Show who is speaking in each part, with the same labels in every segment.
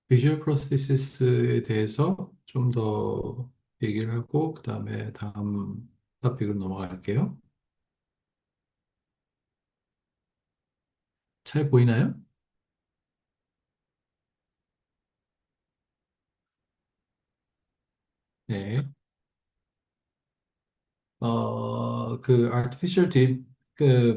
Speaker 1: 비주얼 프로세스에 대해서 좀 더 얘기를 하고, 그 다음에 다음 토픽으로 넘어갈게요. 잘 보이나요? 네. 그 artificial deep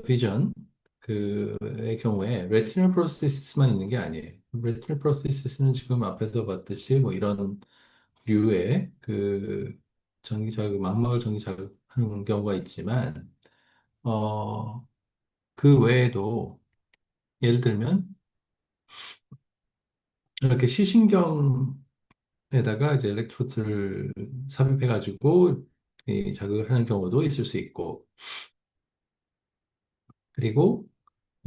Speaker 1: vision 그의 경우에 retinal process만 있는 게 아니에요. retinal process는 지금 앞에서 봤듯이 뭐 이런 류의 그 전기 자극, 망막을 전기 자극하는 경우가 있지만, 어, 그 외에도 예를 들면 이렇게 시신경에다가 이제 일렉트로드를 삽입해가지고 이 자극을 하는 경우도 있을 수 있고, 그리고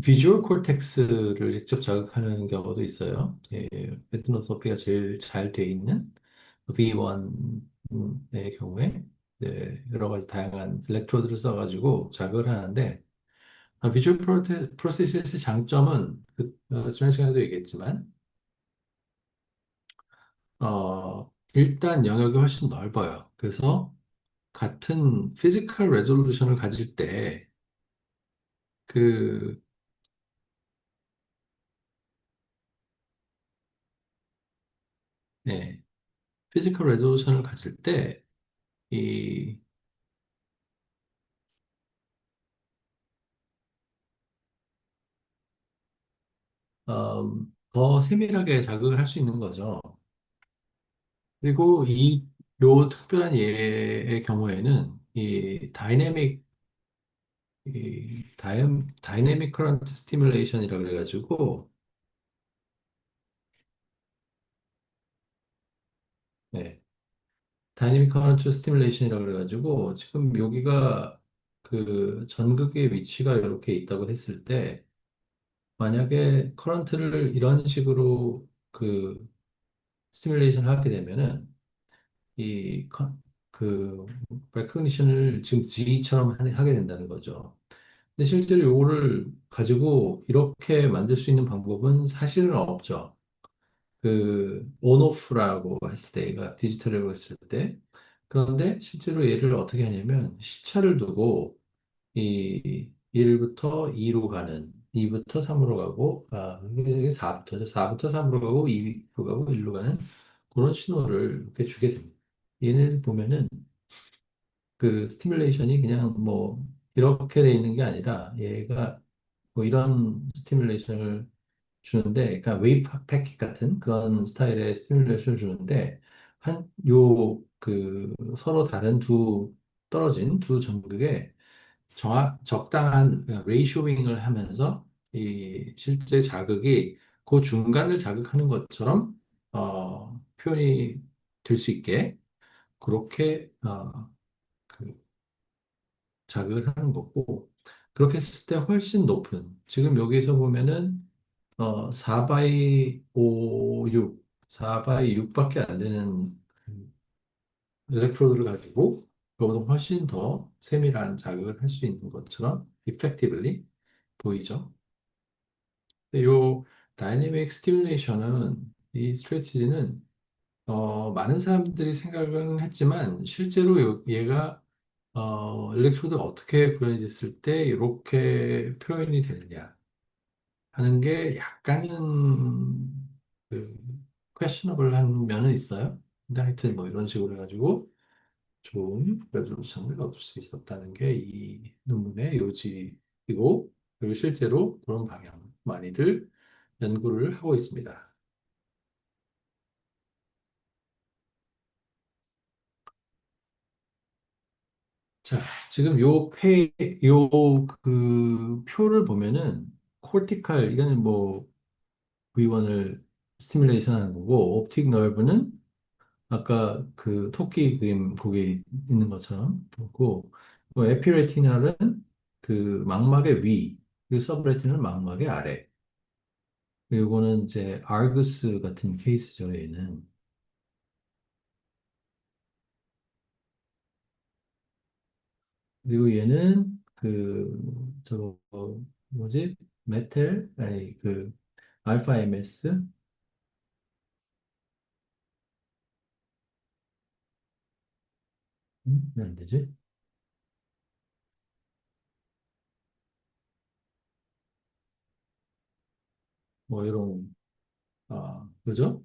Speaker 1: 비주얼 콜텍스를 직접 자극하는 경우도 있어요. 예, 레티노토피가 제일 잘 돼 있는 V1의 경우에 여러 가지 다양한 일렉트로드를 써가지고 자극을 하는데, 비주얼 프로세스의 장점은 지난 시간에도 얘기했지만 일단 영역이 훨씬 넓어요. 그래서 같은 피지컬 레졸루션을 가질 때 그, 네, 피지컬 레졸루션을 가질 때 이, 더 세밀하게 자극을 할 수 있는 거죠. 그리고 요 특별한 예의 경우에는 다이내믹 커런트 스티뮬레이션이라 그래가지고, 네, 다이내믹 커런트 스티뮬레이션이라 그래가지고, 지금 여기가 그 전극의 위치가 이렇게 있다고 했을 때, 만약에 커런트를 이런 식으로 스티뮬레이션 하게 되면은, 이, 그, 레코니션을 지금 G처럼 하게 된다는 거죠. 근데 실제로 이거를 가지고 이렇게 만들 수 있는 방법은 사실은 없죠. 온오프라고 했을 때, 얘가 디지털이라고 했을 때. 그런데 실제로 얘를 어떻게 하냐면, 시차를 두고, 1부터 2로 가는, 2부터 3으로 가고, 이게 4부터죠. 4부터 3으로 가고, 2로 가고, 1로 가는 그런 신호를 이렇게 주게 됩니다. 얘를 보면은 스티뮬레이션이 그냥 뭐 이렇게 돼 있는 게 아니라 얘가 뭐 이런 스티뮬레이션을 주는데, 그러니까 웨이브 패킷 같은 그런 스타일의 스티뮬레이션을 주는데, 서로 다른 떨어진 두 전극에 적당한 레이쇼잉을 하면서 이 실제 자극이 그 중간을 자극하는 것처럼 표현이 될 수 있게 그렇게 그 자극을 하는 거고, 그렇게 했을 때 훨씬 높은, 지금 여기서 보면은 4바이 5, 6, 4바이 6밖에 안 되는 일렉트로드를 가지고 그보다 훨씬 더 세밀한 자극을 할 수 있는 것처럼 effectively 보이죠. 근데 요 다이내믹 스티뮬레이션은, 이 스트레치지는 많은 사람들이 생각은 했지만 실제로 얘가 일렉트로드가 어떻게 구현이 됐을 때 이렇게 표현이 되느냐 하는 게 약간은 그 퀘셔너블한 면은 있어요. 근데 하여튼 뭐 이런 식으로 해가지고 좋은 레졸루션을 얻을 수 있었다는 게 이 논문의 요지이고, 그리고 실제로 그런 방향 많이들 연구를 하고 있습니다. 자, 지금 표를 보면은 코르티칼, 이거는 뭐 V1을 스티뮬레이션 하는 거고, 옵틱 너브는 아까 그 토끼 그림 거기에 있는 것처럼 보고, 에피레티널은 그 망막의 위, 그리고 서브레티널은 망막의 아래. 그리고 이거는 이제 아르그스 같은 케이스죠, 얘는. 그리고 얘는 뭐지? 메텔, 아니 알파 MS, 왜 안 되지? 뭐 이런 그죠?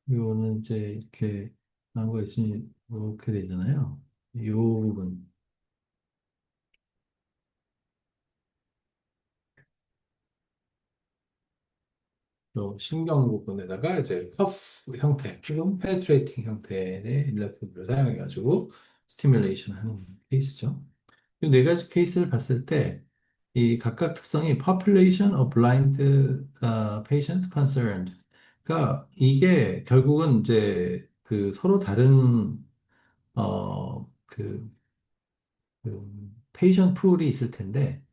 Speaker 1: 이거는 이제 이렇게 나온 거 있으니 이렇게 되잖아요. 이 부분 요 신경 부분에다가 이제 커프 형태, 지금 페네트레이팅 형태의 일렉트로드를 사용해가지고 스티뮬레이션 하는 케이스죠. 이 네 가지 케이스를 봤을 때 이 각각 특성이 population of blind patients concerned. 그러니까 이게 결국은 이제 그 서로 다른 페이션 풀이 있을 텐데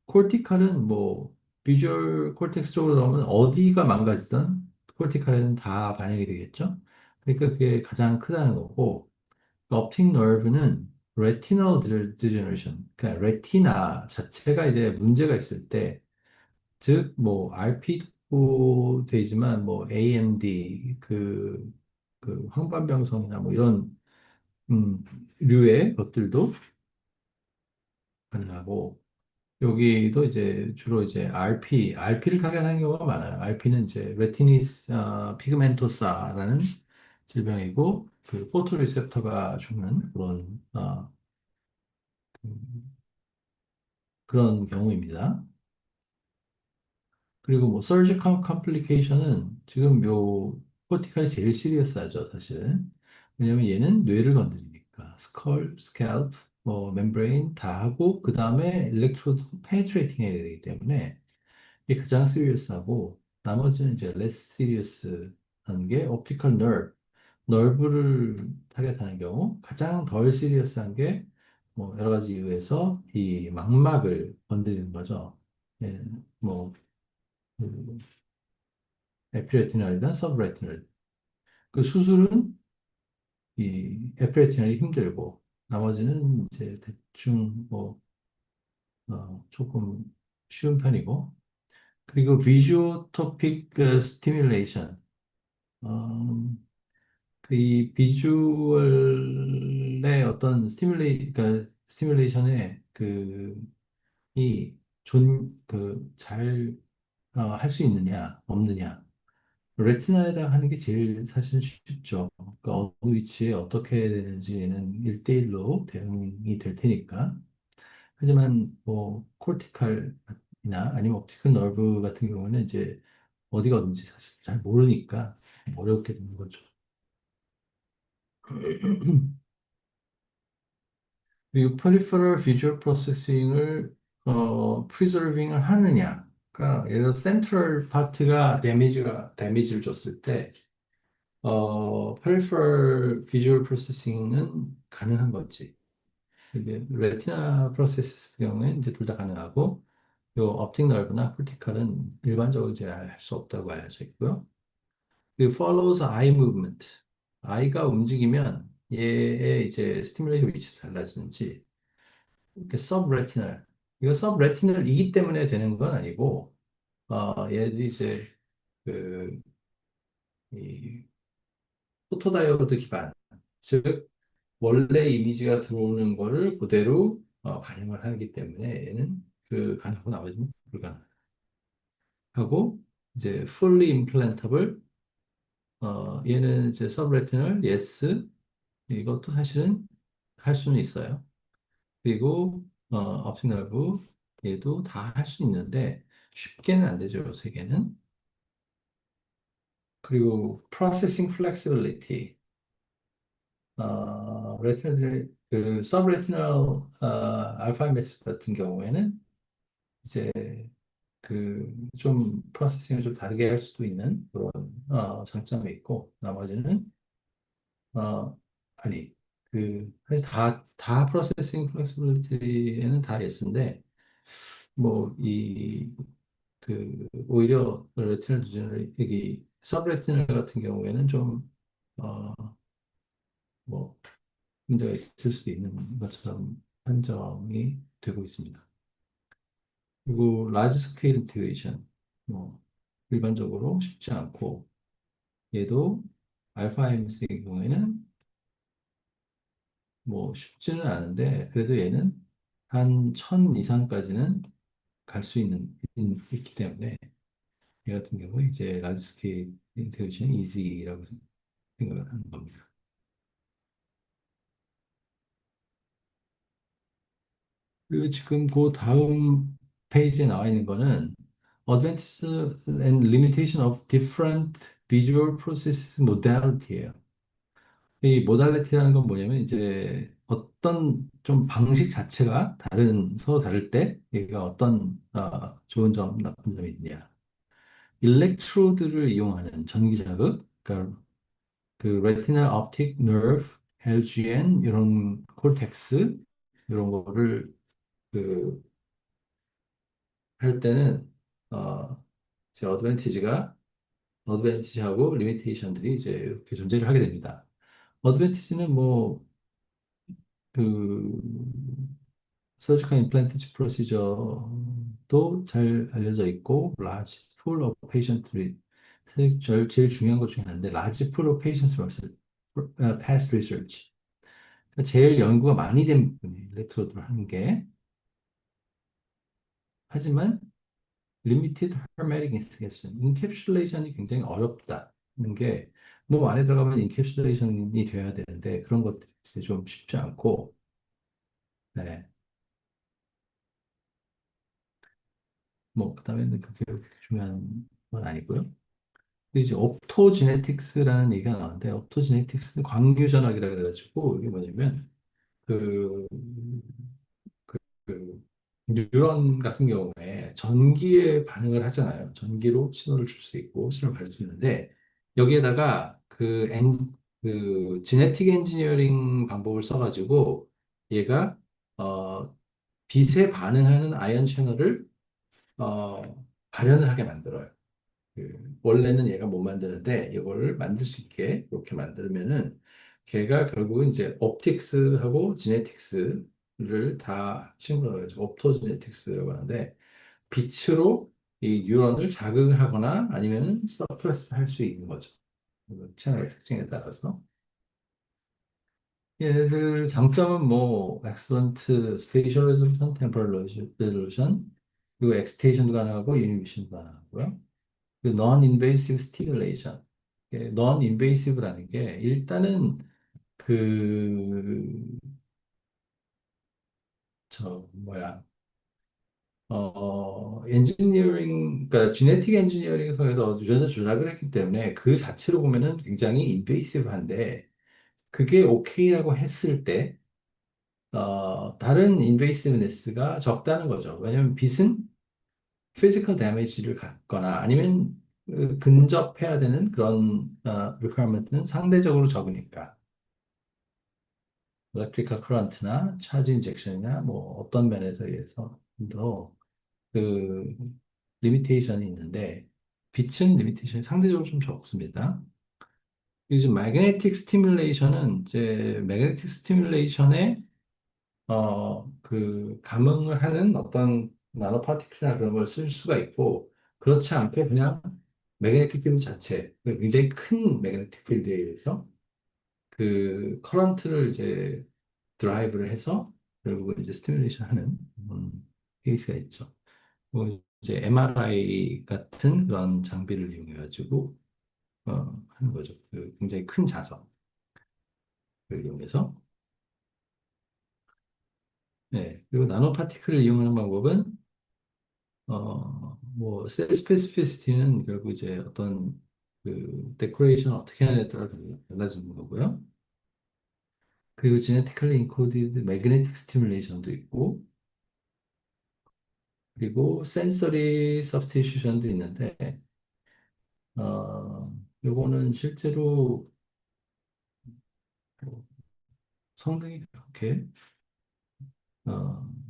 Speaker 1: 코르티칼은 뭐 비주얼 코텍스 쪽으로 나오면 어디가 망가지든 코르티칼에는 다 반영이 되겠죠. 그러니까 그게 가장 크다는 거고 옵틱 너브는 레티널 디제너레이션, 그러니까 레티나 자체가 이제 문제가 있을 때, 즉 뭐 RP도 되지만 뭐 AMD 그 황반병성이나 뭐 이런 류의 것들도 가능하고 여기도 이제 주로 이제 RP를 타겟하는 경우가 많아요. RP는 이제 레티니스 피그멘토사라는 질병이고 그 포토리셉터가 죽는 그런 경우입니다. 그리고 뭐 서지컬 컴플리케이션은 지금 요 코티칼이 제일 시리어스하죠, 사실은. 왜냐면 얘는 뇌를 건드리니까 스컬, 스캘프, 뭐 멤브레인 다 하고 그 다음에 일렉트로드 페네트레이팅 해야 되기 때문에 이게 가장 시리어스하고 나머지는 이제 레스 시리어스한 게 옵티컬 너브를 타겟하는 경우 가장 덜 시리어스한 게 뭐 여러 가지 이유에서 이 망막을 건드리는 거죠. 예, 뭐 그 에피레티널이나 서브레티널. 그 수술은 이 에피레티널이 힘들고 나머지는 이제 대충 뭐 조금 쉬운 편이고 그리고 비주오토픽 스티뮬레이션. 그 이 비주얼의 어떤 그러니까 스티뮬레이션의 이 잘 할 수 있느냐 없느냐 레티나에다 하는 게 제일 사실 쉽죠. 그러니까 어느 위치에 어떻게 해야 되는지는 1대1로 대응이 될 테니까. 하지만 뭐 코르티칼이나 아니면 옵티컬 너브 같은 경우는 이제 어디가 어딘지 사실 잘 모르니까 어렵게 되는 거죠. 그리고 peripheral visual processing을 preserving을 하느냐. 그러니까 예를 들어 센트럴 파트가 데미지를 줬을 때 peripheral visual processing은 가능한 건지. 이게 레티나 프로세스 경우에는 이제 둘 다 가능하고 요 optic nerve나 cortical은 일반적으로 이제 할 수 없다고 알려져 있고요. 그리고 follows eye movement. 아이가 움직이면 얘의 이제 스티뮬레이션 위치 달라지는지 이렇게 서브레티널. 이거 서브레티널이기 때문에 되는 건 아니고, 얘들이 이제 그, 이 포토다이오드 기반, 즉 원래 이미지가 들어오는 거를 그대로 반영을 하기 때문에 얘는 그 가능하고 나머지는 불가능하고 이제 fully implantable, 얘는 이제 서브레티널, yes, 이것도 사실은 할 수는 있어요. 그리고 업팅 널브 얘도 다 할 수 있는데 쉽게는 안 되죠, 세 개는. 그리고 프로세싱 플렉시빌리티 레티널 그 서브레티널 알파 메스 같은 경우에는 이제 그 좀 프로세싱을 좀 다르게 할 수도 있는 그런 장점이 있고 나머지는 아니 사실 다 프로세싱 플렉시빌리티에는 다 예스인데 뭐이 오히려 레티널 디제너레 여기 서브레티널 같은 경우에는 좀 뭐 문제가 있을 수도 있는 것처럼 판정이 되고 있습니다. 그리고 라지 스케일 인테그레이션 뭐 일반적으로 쉽지 않고 얘도 알파 MS의 경우에는 뭐 쉽지는 않은데 그래도 얘는 한 1000 이상까지는 갈 수 있기 때문에 얘 같은 경우에 이제 라지 스케일 인텔리전 이지라고 생각을 하는 겁니다. 그리고 지금 그 다음 페이지에 나와 있는 거는 Advantages and Limitation of Different Visual Process Modality예요. 이 모달리티라는 건 뭐냐면 이제 어떤 좀 방식 자체가 서로 다를 때 얘가 어떤 좋은 점, 나쁜 점이 있냐. 일렉트로드를 이용하는 전기 자극, 그러니까 그 레티날 optic nerve, LGN 이런 콜텍스 이런 거를 그 할 때는 제 어드밴티지하고 리미테이션들이 이제 이렇게 존재를 하게 됩니다. 어드밴티지는 뭐 그 서지컬 임플란트 프로시저도 잘 알려져 있고 large pool of patient들이 제일 중요한 것 중에 하나인데 large pool of patients versus past research 그러니까 제일 연구가 많이 된 부분이 일렉트로드를 하는 게 하지만 limited hermetic insulation 인캡슐레이션이 굉장히 어렵다는 게 몸 안에 들어가면 인캡슐레이션이 돼야 되는데 그런 것들이 이제 좀 쉽지 않고 네. 뭐 그다음에는 그렇게 중요한 건 아니고요. 근데 이제 옵토지네틱스라는 얘기가 나왔는데 옵토지네틱스는 광유전학이라 그래가지고 이게 뭐냐면 그, 그 뉴런 같은 경우에 전기에 반응을 하잖아요. 전기로 신호를 줄 수 있고 신호를 받을 수 있는데 여기에다가 그 지네틱 엔지니어링 방법을 써가지고 얘가 어, 빛에 반응하는 아이언 채널을 발현을 하게 만들어요. 원래는 얘가 못 만드는데 이걸 만들 수 있게 이렇게 만들면은 걔가 결국은 이제 옵틱스하고 지네틱스를 다 친구로 해서 옵토지네틱스라고 하는데 빛으로 이 뉴런을 자극을 하거나 아니면 서프레스 할 수 있는 거죠. 그 채널 특징에 따라서. 얘들 장점은 뭐 excellent spatial resolution, temporal resolution, 그리고 excitation도 가능하고 inhibition도 가능하고요. 그 non-invasive stimulation. non-invasive라는 게 일단은 그, 뭐야, 그러니까 지네틱 엔지니어링 에서 유전자 조작을 했기 때문에 그 자체로 보면은 굉장히 인베이시브한데 그게 오케이라고 했을 때, 다른 인베이시브네스가 적다는 거죠. 왜냐면 빛은 피지컬 데미지를 갖거나 아니면 근접해야 되는 그런 리퀘어먼트는 상대적으로 적으니까 일렉트리컬 커런트나 차지 인젝션이나 뭐 어떤 면에서 의해서 더그 리미테이션이 있는데 빛은 리미테이션이 상대적으로 좀 적습니다. 이제 매그네틱 스티뮬레이션은 이제 매그네틱 스티뮬레이션에 그 감응을 하는 어떤 나노 파티클이나 그런 걸 쓸 수가 있고 그렇지 않고 그냥 매그네틱 필드 자체 굉장히 큰 매그네틱 필드에 의해서 그 커런트를 이제 드라이브를 해서 결국은 이제 스티뮬레이션 하는 케이스가 있죠. 뭐 이제 MRI 같은 그런 장비를 이용해 가지고 하는 거죠. 그 굉장히 큰 자석을 이용해서 네. 그리고 나노 파티클을 이용하는 방법은 뭐, 셀 스페시피시티는 결국 이제 어떤 그 데코레이션 어떻게 하느냐에 따라 달라지는 거고요. 그리고 제네티컬리 인코디드 매그네틱 스티뮬레이션도 있고, 그리고 센서리 서브스티튜션도 있는데, 요거는 실제로 뭐 성능이 그렇게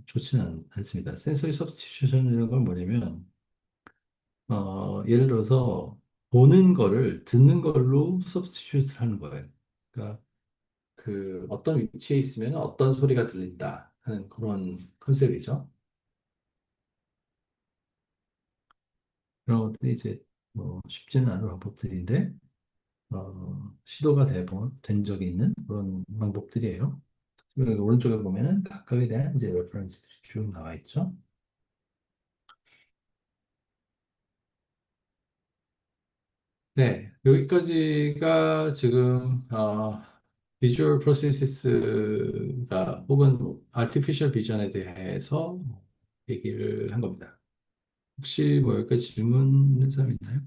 Speaker 1: 좋지는 않습니다. 센서리 서브스티튜션이라는 건 뭐냐면, 예를 들어서 보는 거를 듣는 걸로 서브스티튜트를 하는 거예요. 그러니까 그 어떤 위치에 있으면 어떤 소리가 들린다 하는 그런 컨셉이죠. 그런 것들이 이제 뭐 쉽지는 않은 방법들인데 시도가 된 적이 있는 그런 방법들이에요. 그리고 여기 오른쪽에 보면은 각각에 대한 이제 레퍼런스들이 쭉 나와 있죠. 네, 여기까지가 지금 비주얼 프로세스가 혹은 아티피셜 비전에 대해서 얘기를 한 겁니다. 혹시 뭐 여기까지 질문 있는 사람 있나요?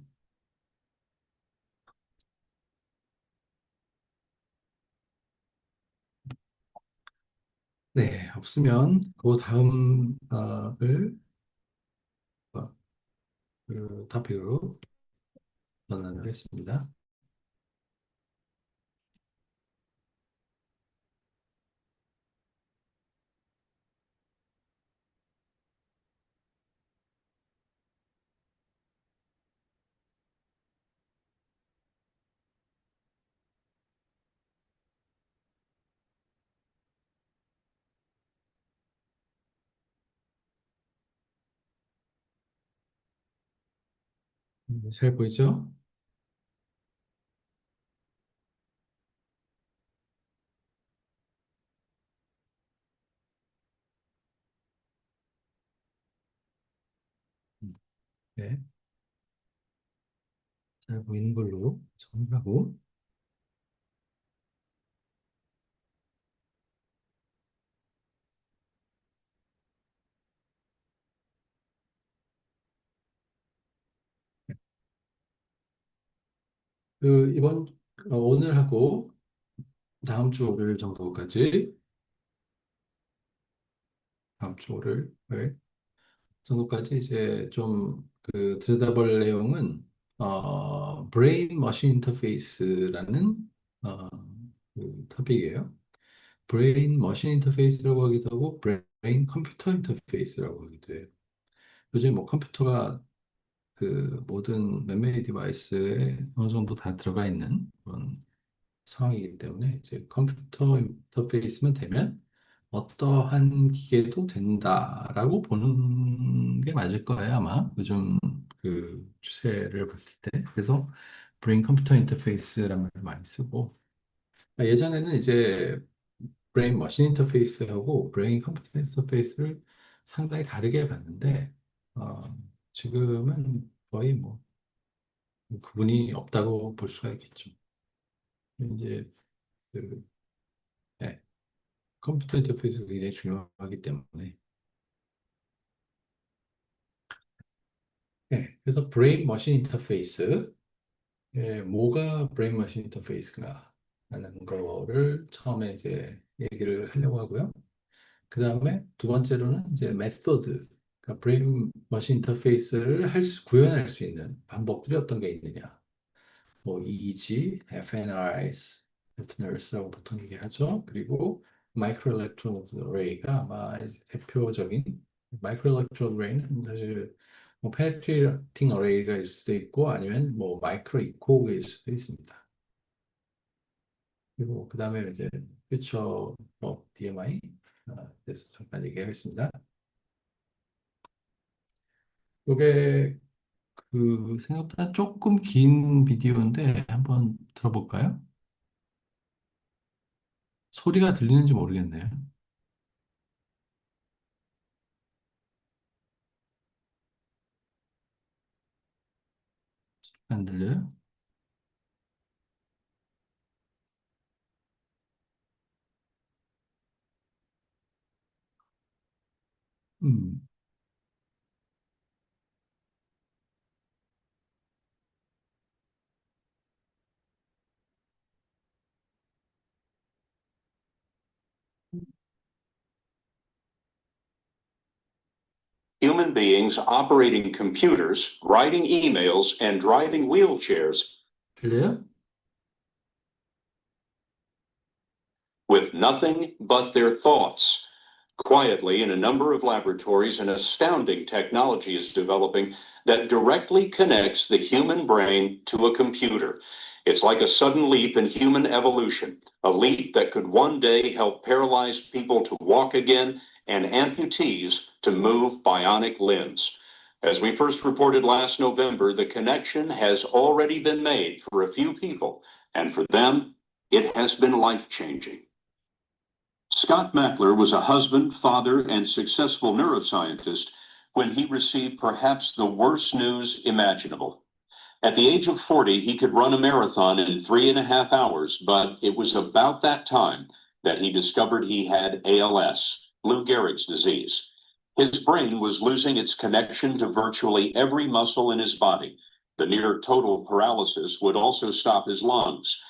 Speaker 1: 네, 없으면 그 다음 어, 그 토픽으로 전환을 했습니다. 잘 보이죠? 네, 잘 보이는 걸로 정리하고 이번 오늘 하고 다음 주 월요일 정도까지 다음 주 월요일 네, 정도까지 이제 좀 그 들여다볼 내용은 브레인 머신 인터페이스라는 어, 그 토픽이에요. 브레인 머신 인터페이스라고 하기도 하고 브레인 컴퓨터 인터페이스라고 하기도 해요. 요즘 뭐 컴퓨터가 그 모든 메모리 디바이스에 어느 정도 다 들어가 있는 그런 상황이기 때문에 이제 컴퓨터 인터페이스만 되면 어떠한 기계도 된다라고 보는 게 맞을 거예요, 아마. 요즘 그 추세를 봤을 때. 그래서 브레인 컴퓨터 인터페이스라는 말을 많이 쓰고 예전에는 이제 브레인 머신 인터페이스하고 브레인 컴퓨터 인터페이스를 상당히 다르게 봤는데 지금은 거의 뭐 구분이 없다고 볼 수가 있겠죠. 이제 그 네, 컴퓨터 인터페이스가 굉장히 중요하기 때문에 네, 그래서 브레인 머신 인터페이스 뭐가 브레인 머신 인터페이스가 라는 거를 처음에 이제 얘기를 하려고 하고요. 그 다음에 두 번째로는 이제 메소드, 그러니까 브레인 머신 인터페이스를 구현할 수 있는 방법들이 어떤 게 있느냐. 뭐 EEG, FNRIs, FNRS라고 보통 얘기하죠. 그리고 마이크로 일렉트로드 레이가 아마 대표적인 마이크로 일렉트로드 레이는 사실 뭐 페네트레이팅 어레이가 일 수도 있고 아니면 뭐 마이크로 이코일 수도 있습니다. 그리고 그 다음에 이제 퓨처 BMI 대해서 잠깐 얘기하겠습니다. 이게 그 생각보다 조금 긴 비디오인데 한번 들어볼까요? 소리가 들리는지 모르겠네요. 안 들려요? 음.
Speaker 2: Human beings operating computers, writing emails, and driving wheelchairs
Speaker 1: 들려요?
Speaker 2: with nothing but their thoughts. Quietly, in a number of laboratories, an astounding technology is developing that directly connects the human brain to a computer. It's like a sudden leap in human evolution, a leap that could one day help paralyzed people to walk again and amputees to move bionic limbs. As we first reported last November, the connection has already been made for a few people, and for them, it has been life-changing. Scott Mackler was a husband, father, and successful neuroscientist when he received perhaps the worst news imaginable. At the age of 40, he could run a marathon in 3.5 hours, but it was about that time that he discovered he had ALS, Lou Gehrig's disease. His brain was losing its connection to virtually every muscle in his body. The near total paralysis would also stop his lungs.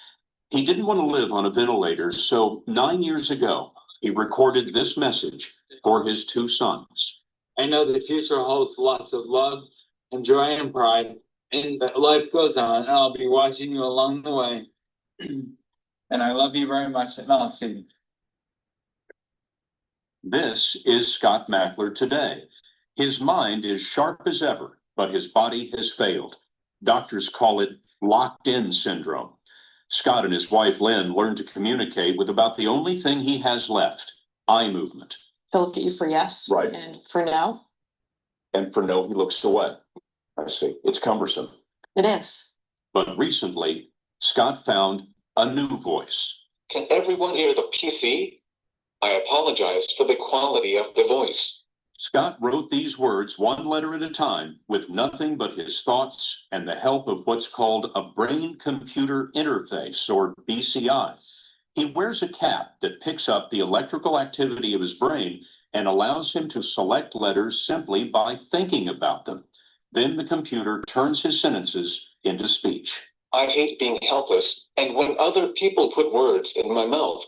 Speaker 2: He didn't want to live on a ventilator, so 9 years ago, he recorded this message for his two sons.
Speaker 3: I know the future holds lots of love and joy and pride, and that life goes on, and I'll be watching you along the way. And I love you very much, and I'll see you.
Speaker 2: This is Scott Mackler today. His mind is sharp as ever, but his body has failed. Doctors call it locked-in syndrome. Scott and his wife Lynn learned to communicate with about the only thing he has left, eye movement.
Speaker 4: He'll look at you for yes.
Speaker 2: Right.
Speaker 4: And for no.
Speaker 2: And for no, he looks away. I see. It's cumbersome.
Speaker 4: It is.
Speaker 2: But recently, Scott found a new voice.
Speaker 5: Can everyone hear the PC? I apologize for the quality of the voice.
Speaker 2: Scott wrote these words one letter at a time with nothing but his thoughts and the help of what's called a brain-computer interface, or BCI. He wears a cap that picks up the electrical activity of his brain and allows him to select letters simply by thinking about them. Then the computer turns his sentences into speech.
Speaker 5: I hate being helpless, and when other people put words in my mouth.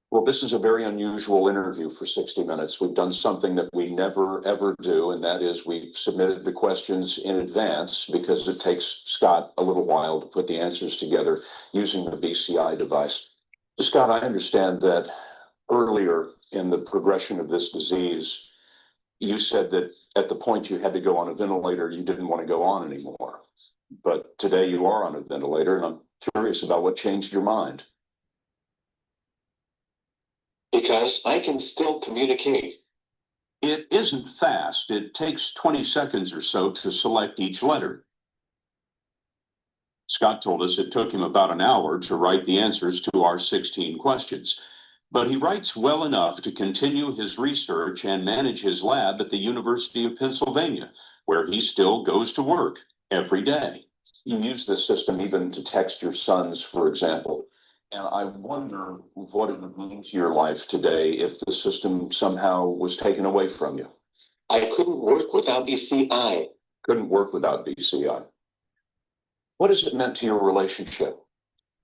Speaker 2: Well, this is a very unusual interview for 60 Minutes. We've done something that we never, ever do, and that is we submitted the questions in advance because it takes Scott a little while to put the answers together using the BCI device. Scott, I understand that earlier in the progression of this disease, you said that at the point you had to go on a ventilator, you didn't want to go on anymore. But today you are on a ventilator, and I'm curious about what changed your mind.
Speaker 5: Because I can still communicate.
Speaker 2: It isn't fast. It takes 20 seconds or so to select each letter. Scott told us it took him about an hour to write the answers to our 16 questions. But he writes well enough to continue his research and manage his lab at the University of Pennsylvania, where he still goes to work every day. You use this system even to text your sons, for example. And I wonder what it would mean to your life today if the system somehow was taken away from you.
Speaker 5: I couldn't work without BCI.
Speaker 2: Couldn't work without BCI. What has it meant to your relationship?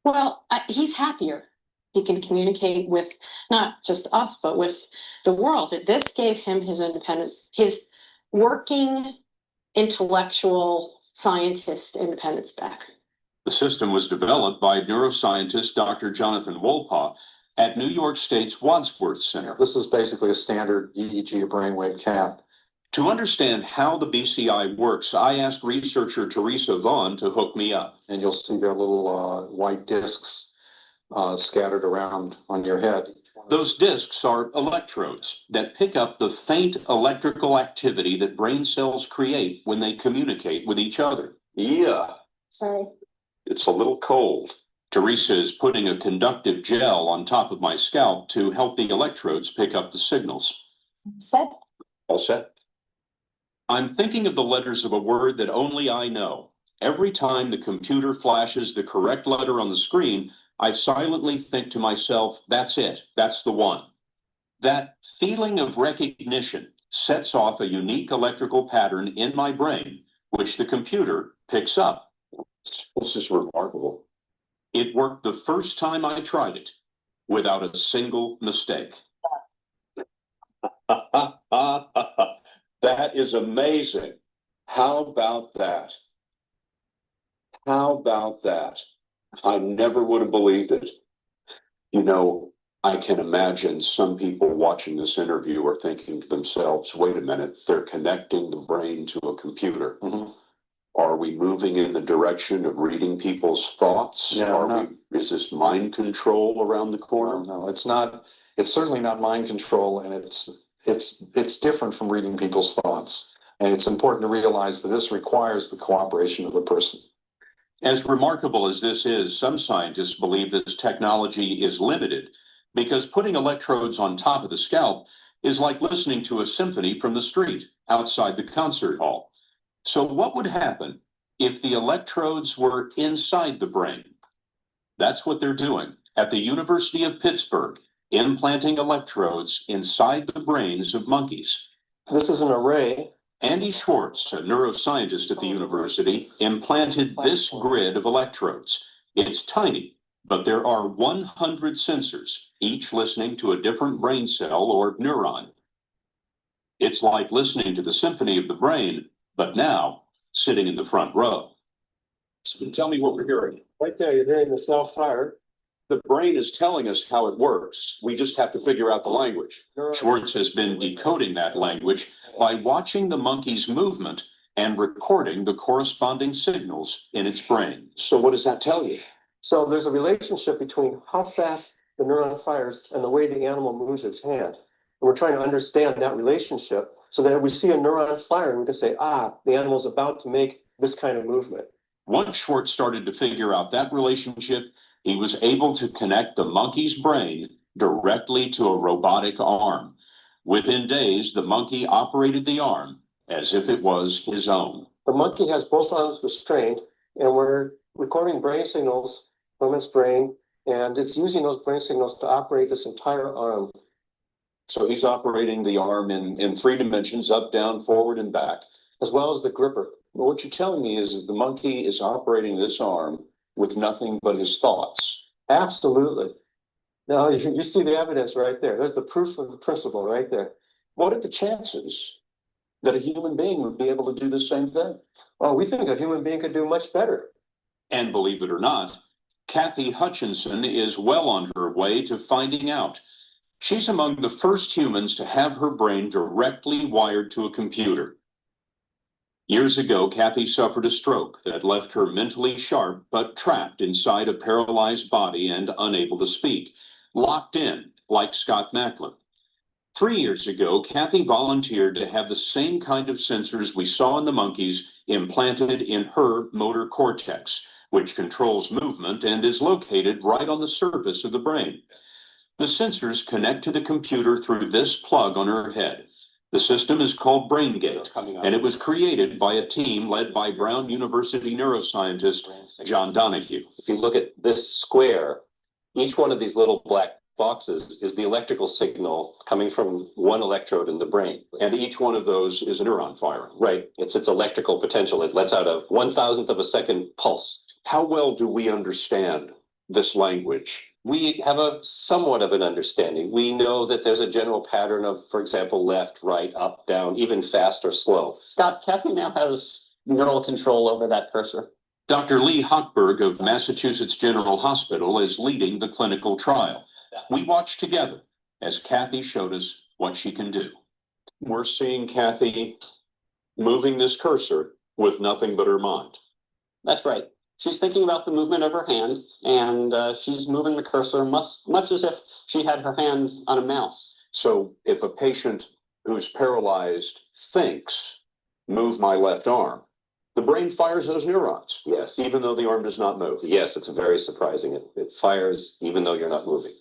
Speaker 4: Well, he's happier. He can communicate with not just us, but with the world. This gave him his independence, his working intellectual scientist independence back.
Speaker 2: The system was developed by neuroscientist Dr. Jonathan Wolpaw at New York State's Wadsworth Center.
Speaker 6: This is basically a standard EEG brainwave cap.
Speaker 2: To understand how the BCI works, I asked researcher Teresa Vaughn to hook me up.
Speaker 6: And you'll see their little white discs scattered around on your head.
Speaker 2: Those discs are electrodes that pick up the faint electrical activity that brain cells create when they communicate with each other. Yeah.
Speaker 4: Sorry.
Speaker 2: It's a little cold. Teresa is putting a conductive gel on top of my scalp to help the electrodes pick up the signals.
Speaker 4: Set.
Speaker 2: All set. I'm thinking of the letters of a word that only I know. Every time the computer flashes the correct letter on the screen, I silently think to myself, that's it, that's the one. That feeling of recognition sets off a unique electrical pattern in my brain, which the computer picks up. This is remarkable. It worked the first time I tried it, without a single mistake. That is amazing. How about that? How about that? I never would have believed it. You know, I can imagine some people watching this interview are thinking to themselves, wait a minute, they're connecting the brain to a computer.
Speaker 6: Mm-hmm.
Speaker 2: Are we moving in the direction of reading people's thoughts?
Speaker 6: No,
Speaker 2: Is this mind control around the corner?
Speaker 6: No, it's not. It's certainly not mind control, and it's different from reading people's thoughts. And it's important to realize that this requires the cooperation of the person.
Speaker 2: As remarkable as this is, some scientists believe this technology is limited because putting electrodes on top of the scalp is like listening to a symphony from the street outside the concert hall. So what would happen if the electrodes were inside the brain? That's what they're doing at the University of Pittsburgh, implanting electrodes inside the brains of monkeys.
Speaker 7: This is an array.
Speaker 2: Andy Schwartz, a neuroscientist at the university, implanted this grid of electrodes. It's tiny, but there are 100 sensors, each listening to a different brain cell or neuron. It's like listening to the symphony of the brain, but now sitting in the front row. So tell me what we're hearing.
Speaker 7: Right there, you're hearing the cell fire.
Speaker 2: The brain is telling us how it works. We just have to figure out the language. Schwartz has been decoding that language by watching the monkey's movement and recording the corresponding signals in its brain. So what does that tell you?
Speaker 7: So there's a relationship between how fast the neuron fires and the way the animal moves its hand. And we're trying to understand that relationship so that if we see a neuron firing, we can say, the animal's about to make this kind of movement.
Speaker 2: Once Schwartz started to figure out that relationship, he was able to connect the monkey's brain directly to a robotic arm. Within days, the monkey operated the arm as if it was his own.
Speaker 7: The monkey has both arms restrained, and we're recording brain signals from its brain, and it's using those brain signals to operate this entire arm.
Speaker 2: So he's operating the arm in 3 dimensions, up, down, forward, and back.
Speaker 7: As well as the gripper.
Speaker 2: Well, what you're telling me is that the monkey is operating this arm with nothing but his thoughts.
Speaker 7: Absolutely. Now, you see the evidence right there. There's the proof of the principle right there.
Speaker 2: What are the chances that a human being would be able to do the same thing?
Speaker 7: Well, we think a human being could do much better.
Speaker 2: And believe it or not, Kathy Hutchinson is well on her way to finding out. She's among the first humans to have her brain directly wired to a computer. Years ago, Kathy suffered a stroke that left her mentally sharp but trapped inside a paralyzed body and unable to speak, locked in like Scott Macklin. 3 years ago, Kathy volunteered to have the same kind of sensors we saw in the monkeys implanted in her motor cortex, which controls movement and is located right on the surface of the brain. The sensors connect to the computer through this plug on her head. The system is called BrainGate, and it was created by a team led by Brown University neuroscientist John Donahue.
Speaker 8: If you look at this square, each one of these little black boxes is the electrical signal coming from one electrode in the brain.
Speaker 2: And each one of those is a neuron firing.
Speaker 8: Right. It's its electrical potential. It lets out a 1,000th of a second pulse.
Speaker 2: How well do we understand this language?
Speaker 8: We have a somewhat of an understanding. We know that there's a general pattern of, for example, left, right, up, down, even fast or slow. Scott, Kathy now has neural control over that cursor.
Speaker 2: Dr. Lee Hochberg of Massachusetts General Hospital is leading the clinical trial. We watched together as Kathy showed us what she can do. We're seeing Kathy moving this cursor with nothing but her mind.
Speaker 8: That's right. She's thinking about the movement of her hand, and she's moving the cursor much as if she had her hand on a mouse.
Speaker 2: So if a patient who's paralyzed thinks, move my left arm, the brain fires those neurons.
Speaker 8: Yes.
Speaker 2: Even though the arm does not move.
Speaker 8: Yes, it's very surprising. It fires even though you're not moving.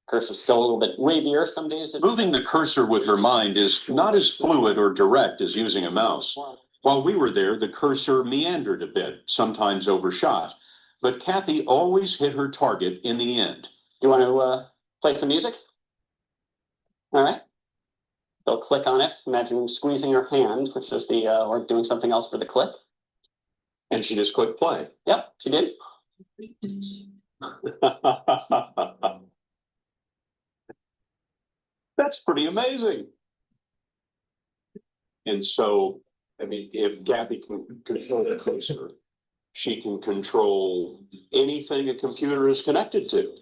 Speaker 8: Cursor's still a little bit wavier some days.
Speaker 2: Moving the cursor with her mind is not as fluid or direct as using a mouse. While we were there, the cursor meandered a bit, sometimes overshot, but Kathy always hit her target in the end.
Speaker 8: You want to play some music? All right. They'll click on it. Imagine squeezing your hand, which is the, or doing something else for the click.
Speaker 2: And she just clicked play.
Speaker 8: Yep, she did.
Speaker 2: That's pretty amazing. And so, I mean, if Kathy can control the cursor, she can control anything a computer is connected to.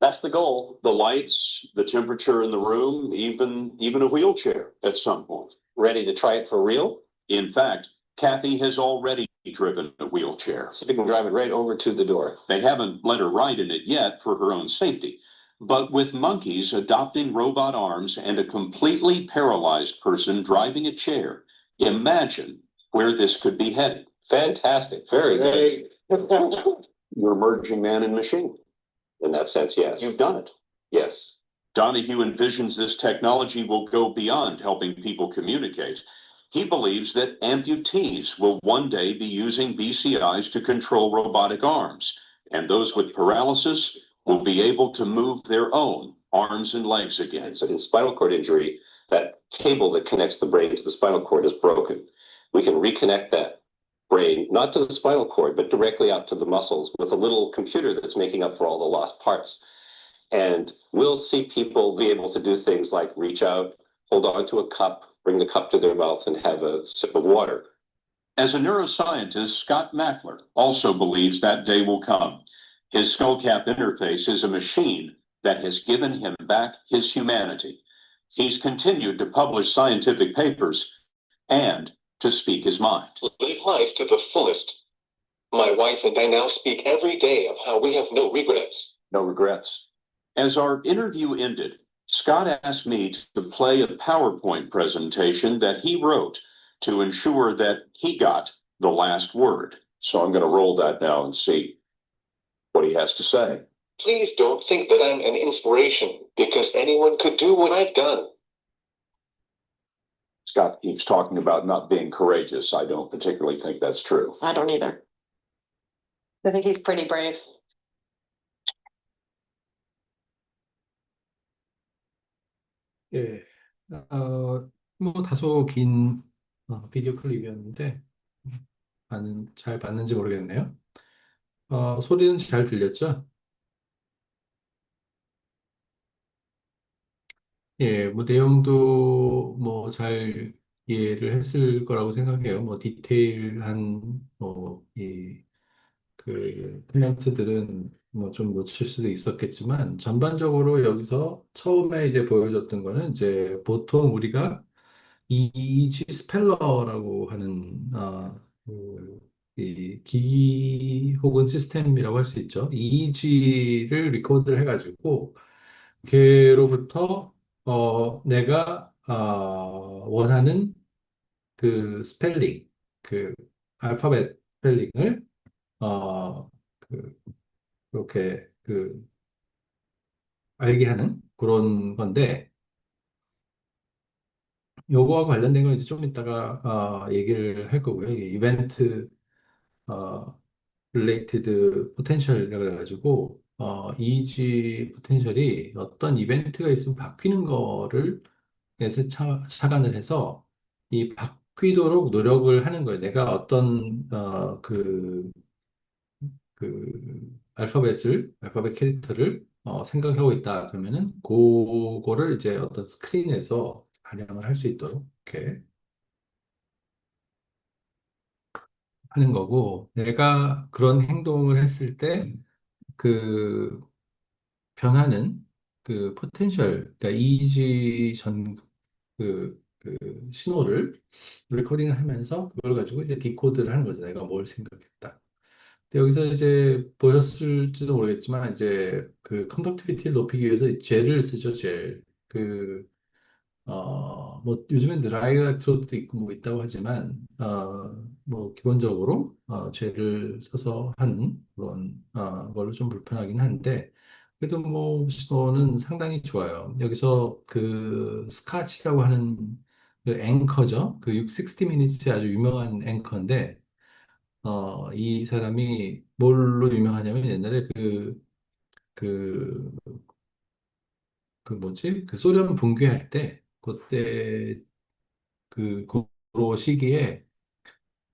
Speaker 8: That's the goal.
Speaker 2: The lights, the temperature in the room, even a wheelchair at some point.
Speaker 8: Ready to try it for real?
Speaker 2: In fact, Kathy has already driven a wheelchair.
Speaker 8: So we can drive it right over to the door.
Speaker 2: They haven't let her ride in it yet for her own safety. But with monkeys adopting robot arms and a completely paralyzed person driving a chair, Imagine where this could be headed.
Speaker 8: Fantastic, very good.
Speaker 2: You're merging man and machine.
Speaker 8: In that sense, yes.
Speaker 2: You've done it.
Speaker 8: Yes.
Speaker 2: Donahue envisions this technology will go beyond helping people communicate. He believes that amputees will one day be using BCIs to control robotic arms, and those with paralysis will be able to move their own arms and legs again.
Speaker 8: So in spinal cord injury, that cable that connects the brain to the spinal cord is broken. We can reconnect that brain, not to the spinal cord, but directly out to the muscles with a little computer that's making up for all the lost parts. And we'll see people be able to do things like reach out, hold on to a cup, bring the cup to their mouth and have a sip of water.
Speaker 2: As a neuroscientist, Scott Mackler also believes that day will come. His skullcap interface is a machine that has given him back his humanity. He's continued to publish scientific papers and to speak his mind.
Speaker 5: Live life to the fullest. My wife and I now speak every day of how we have no regrets.
Speaker 2: No regrets. As our interview ended, Scott asked me to play a PowerPoint presentation that he wrote to ensure that he got the last word. So I'm going to roll that now and see what he has to say.
Speaker 5: Please don't think that I'm an inspiration, because anyone could do what I've done.
Speaker 2: Scott keeps talking about not being courageous. I don't particularly think that's true.
Speaker 4: I don't either. I think he's pretty brave.
Speaker 1: 예, 뭐 다소 긴 비디오 클립이었는데 잘 봤는지 모르겠네요. 소리는 잘 들렸죠? 예, 뭐 내용도 뭐 잘 이해를 했을 거라고 생각해요. 뭐 디테일한 그 코멘트들은 뭐 좀 놓칠 수도 있었겠지만 전반적으로 여기서 처음에 이제 보여줬던 거는 이제 보통 우리가 이지 스펠러라고 하는 이 기기 혹은 시스템이라고 할 수 있죠. 이지를 리코드를 해가지고 걔로부터 내가 원하는 그 스펠링, 그 알파벳 스펠링을 그렇게 알게 하는 그런 건데 요거와 관련된 건 이제 좀 이따가 얘기를 할 거고요. 이게 이벤트 related potential이라고 그래가지고 EEG 포텐셜이 어떤 이벤트가 있으면 바뀌는 거를 에서 착안을 해서 이 바뀌도록 노력을 하는 거예요. 내가 어떤 알파벳 캐릭터를 생각을 하고 있다 그러면은 그거를 이제 어떤 스크린에서 반영을 할 수 있도록 이렇게 하는 거고, 내가 그런 행동을 했을 때 그 변하는 그 포텐셜, 그러니까 이지 그 신호를 레코딩을 하면서 그걸 가지고 이제 디코드를 하는 거죠. 내가 뭘 생각했다. 근데 여기서 이제 보셨을지도 모르겠지만 이제 그 컨덕티비티를 높이기 위해서 젤을 쓰죠, 젤. 뭐 요즘엔 드라이 일렉트로드도 있고 뭐 있다고 하지만 뭐 기본적으로 젤을 써서 하는 그런 걸로 좀 불편하긴 한데 그래도 뭐 시도는 상당히 좋아요. 여기서 그 스카치라고 하는 그 앵커죠. 그 60 Minutes의 아주 유명한 앵커인데 이 사람이 뭘로 유명하냐면 옛날에 그, 그 뭐지? 그 소련 붕괴할 때 그때 그 시기에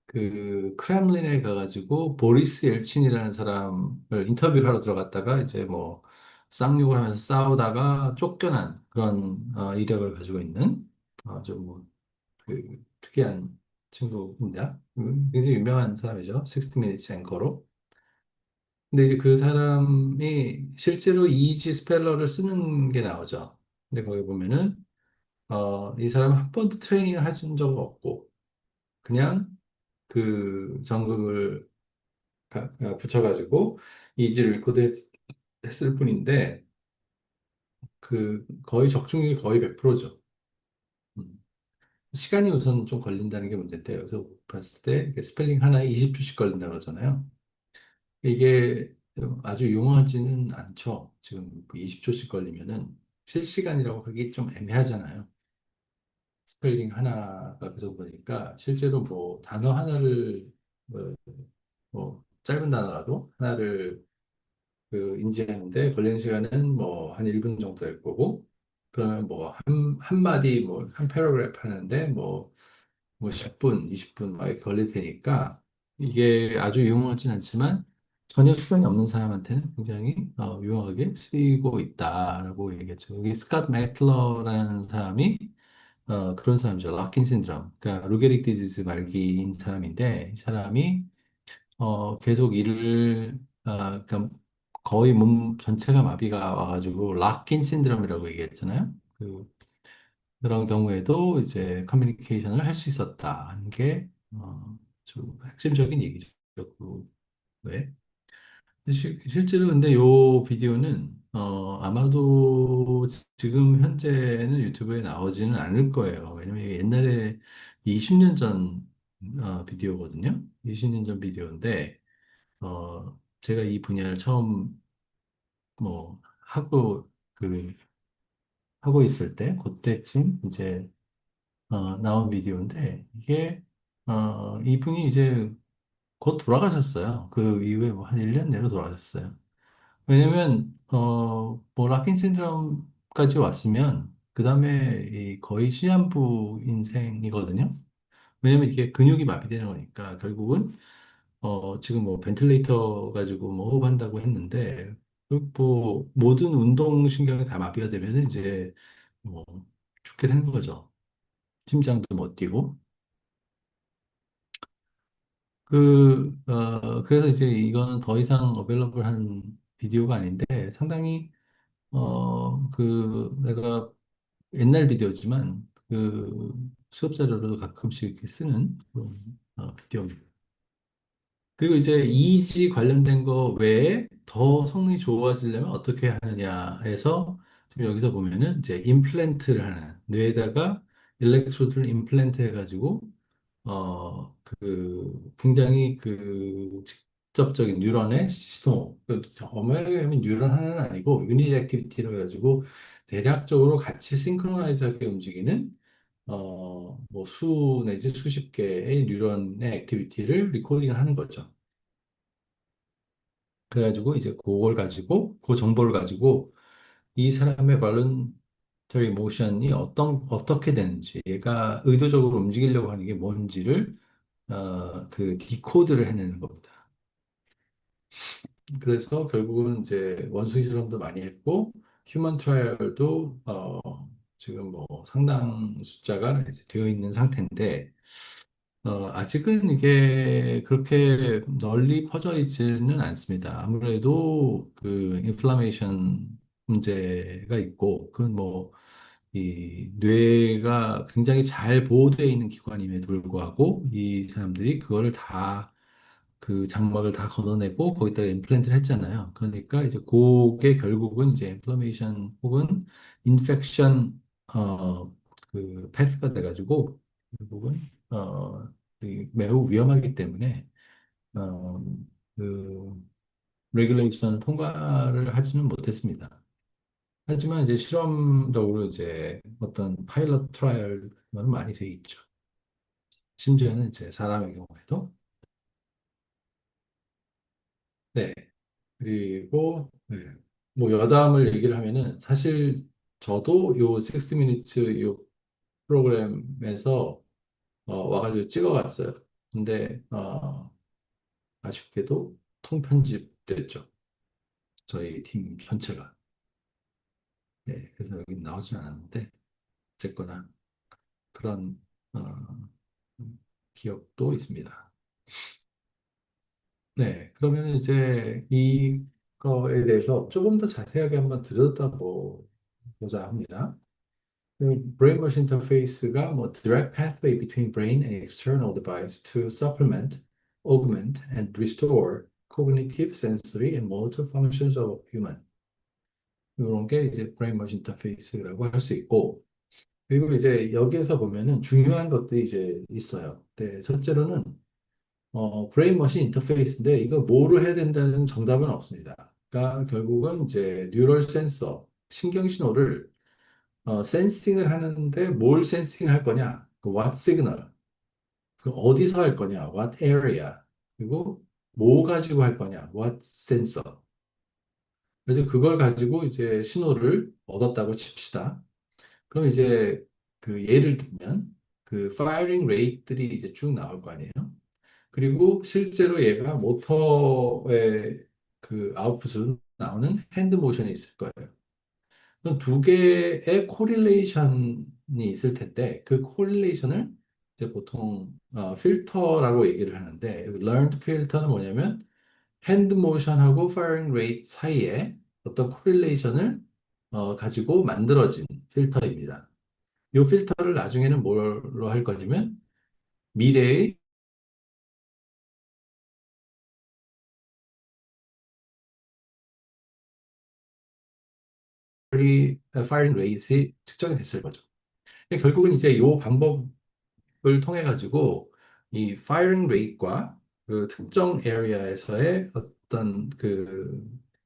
Speaker 1: 그 크렘린에 가가지고 보리스 엘친이라는 사람을 인터뷰를 하러 들어갔다가 이제 뭐 쌍욕을 하면서 싸우다가 쫓겨난 그런 이력을 가지고 있는 아주 뭐그 특이한 친구입니다. 굉장히 유명한 사람이죠. 60 Minutes 앵커로. 근데 이제 그 사람이 실제로 이지 스펠러를 쓰는 게 나오죠. 근데 거기 보면은 이 사람은 한 번도 트레이닝을 해준 적 없고 그냥 그 전극을 붙여가지고 이지를 리코드 했을 뿐인데 그 거의 적중률이 거의 100%죠. 시간이 우선 좀 걸린다는 게 문제인데, 여기서 봤을 때 이게 스펠링 하나에 20초씩 걸린다고 그러잖아요. 이게 아주 용하지는 않죠. 지금 20초씩 걸리면은 실시간이라고 하기 좀 애매하잖아요. 스펠링 하나가 그래서 보니까 실제로 뭐 단어 하나를 뭐, 뭐 짧은 단어라도 하나를 그 인지하는데 걸리는 시간은 뭐 한 1분 정도 될 거고, 그러면 뭐 한마디 뭐 한 패러그래프 하는데 뭐 10분, 20분 막 이렇게 걸릴 테니까 이게 아주 유용하진 않지만 전혀 수량이 없는 사람한테는 굉장히 유용하게 쓰이고 있다라고 얘기했죠. 여기 스캇 맥틀러라는 사람이 그런 사람이죠. 락킨 신드롬. 그러니까 루게릭 디지즈 말기인 사람인데 이 사람이 계속 일을 그러니까 거의 몸 전체가 마비가 와가지고 락킨 신드롬이라고 얘기했잖아요. 그런 경우에도 이제 커뮤니케이션을 할 수 있었다는 게 좀 핵심적인 얘기죠. 그 왜? 실제로 근데 요 비디오는 아마도 지금 현재는 유튜브에 나오지는 않을 거예요. 왜냐면 이게 옛날에 20년 전 비디오거든요. 20년 전 비디오인데 제가 이 분야를 처음 뭐 그 하고 있을 때 그때쯤 이제 나온 비디오인데 이게 이분이 이제 곧 돌아가셨어요. 그 이후에 뭐 한 1년 내로 돌아가셨어요. 왜냐면 뭐 라킨 신드롬까지 왔으면 그 다음에 이 거의 시한부 인생이거든요. 왜냐면 이게 근육이 마비되는 거니까 결국은 지금 뭐 벤틀레이터 가지고 뭐 호흡한다고 했는데 그뭐 모든 운동 신경이 다 마비가 되면 이제 뭐 죽게 되는 거죠. 심장도 못 뛰고. 그래서 이제 이거는 더 이상 어ቬ일러블한 비디오가 아닌데 상당히, 내가 옛날 비디오지만 수업 자료로도 가끔씩 이렇게 쓰는 그런 비디오입니다. 그리고 이제 이지 관련된 거 외에 더 성능이 좋아지려면 어떻게 하느냐 해서 지금 여기서 보면은 이제 임플란트를 하는 뇌에다가 일렉트로드를 임플란트 해가지고 굉장히 직접적인 뉴런의 신호, 엄하게 하면 뉴런 하나는 아니고 유닛 액티비티로 해가지고 대략적으로 같이 싱크로나이즈하게 움직이는 뭐 내지 수십 개의 뉴런의 액티비티를 리코딩을 하는 거죠. 그래가지고 이제 그걸 가지고 그 정보를 가지고 이 사람의 발런터리 모션이 어떻게 되는지, 얘가 의도적으로 움직이려고 하는 게 뭔지를 디코드를 해내는 겁니다. 그래서 결국은 이제 원숭이 실험도 많이 했고 휴먼 트라이얼도 지금 뭐 상당 숫자가 이제 되어 있는 상태인데 아직은 이게 그렇게 널리 퍼져 있지는 않습니다. 아무래도 인플라메이션 문제가 있고, 그건 뭐, 이 뇌가 굉장히 잘 보호되어 있는 기관임에도 불구하고, 이 사람들이 그거를 다, 그 장막을 다 걷어내고, 거기다가 임플란트를 했잖아요. 그러니까 이제 그게 결국은 이제 인플라메이션 혹은 인펙션, 패스가 돼가지고, 결국은, 매우 위험하기 때문에 어, 그 레귤레이션 통과를 하지는 못했습니다. 하지만 이제 실험적으로 이제 어떤 파일럿 트라이얼은 많이 돼 있죠. 심지어는 이제 사람의 경우에도. 네. 그리고 뭐 여담을 얘기를 하면은 사실 저도 요 60 minutes 요 프로그램에서 와가지고 찍어갔어요. 근데 아쉽게도 통편집됐죠. 저희 팀 전체가. 네, 그래서 여기 나오진 않았는데, 어쨌거나 그런 어, 기억도 있습니다. 네, 그러면 이제 이거에 대해서 조금 더 자세하게 한번 들여다보고자 합니다. Brain Machine Interface가 뭐 direct pathway between brain and external device to supplement, augment, and restore cognitive, sensory, and motor functions of human. 이런 게 이제 브레인 머신 인터페이스라고 할 수 있고, 그리고 이제 여기에서 보면은 중요한 것들이 이제 있어요. 네, 첫째로는 브레인 머신 인터페이스인데 이거 뭐를 해야 된다는 정답은 없습니다. 그러니까 결국은 이제 뉴럴 센서, 신경 신호를 센싱을 하는데 뭘 센싱 할 거냐? 그 what signal, 그 어디서 할 거냐? what area, 그리고 뭐 가지고 할 거냐? what sensor. 그래서 그걸 가지고 이제 신호를 얻었다고 칩시다. 그럼 이제 그 예를 들면 그 firing rate들이 이제 쭉 나올 거 아니에요? 그리고 실제로 얘가 모터의 그 아웃풋으로 나오는 핸드 모션이 있을 거예요. 그럼 두 개의 코릴레이션이 있을 텐데 그 코릴레이션을 이제 보통 필터라고 얘기를 하는데 learned 필터는 뭐냐면 핸드 모션하고 firing rate 사이에 어떤 코릴레이션을 가지고 만들어진 필터입니다. 이 필터를 나중에는 뭘로 할 거냐면 미래의 firing rate이 측정이 됐을 거죠. 결국은 이제 이 방법을 통해 가지고 이 firing rate과 그 특정 에리아에서의 어떤 그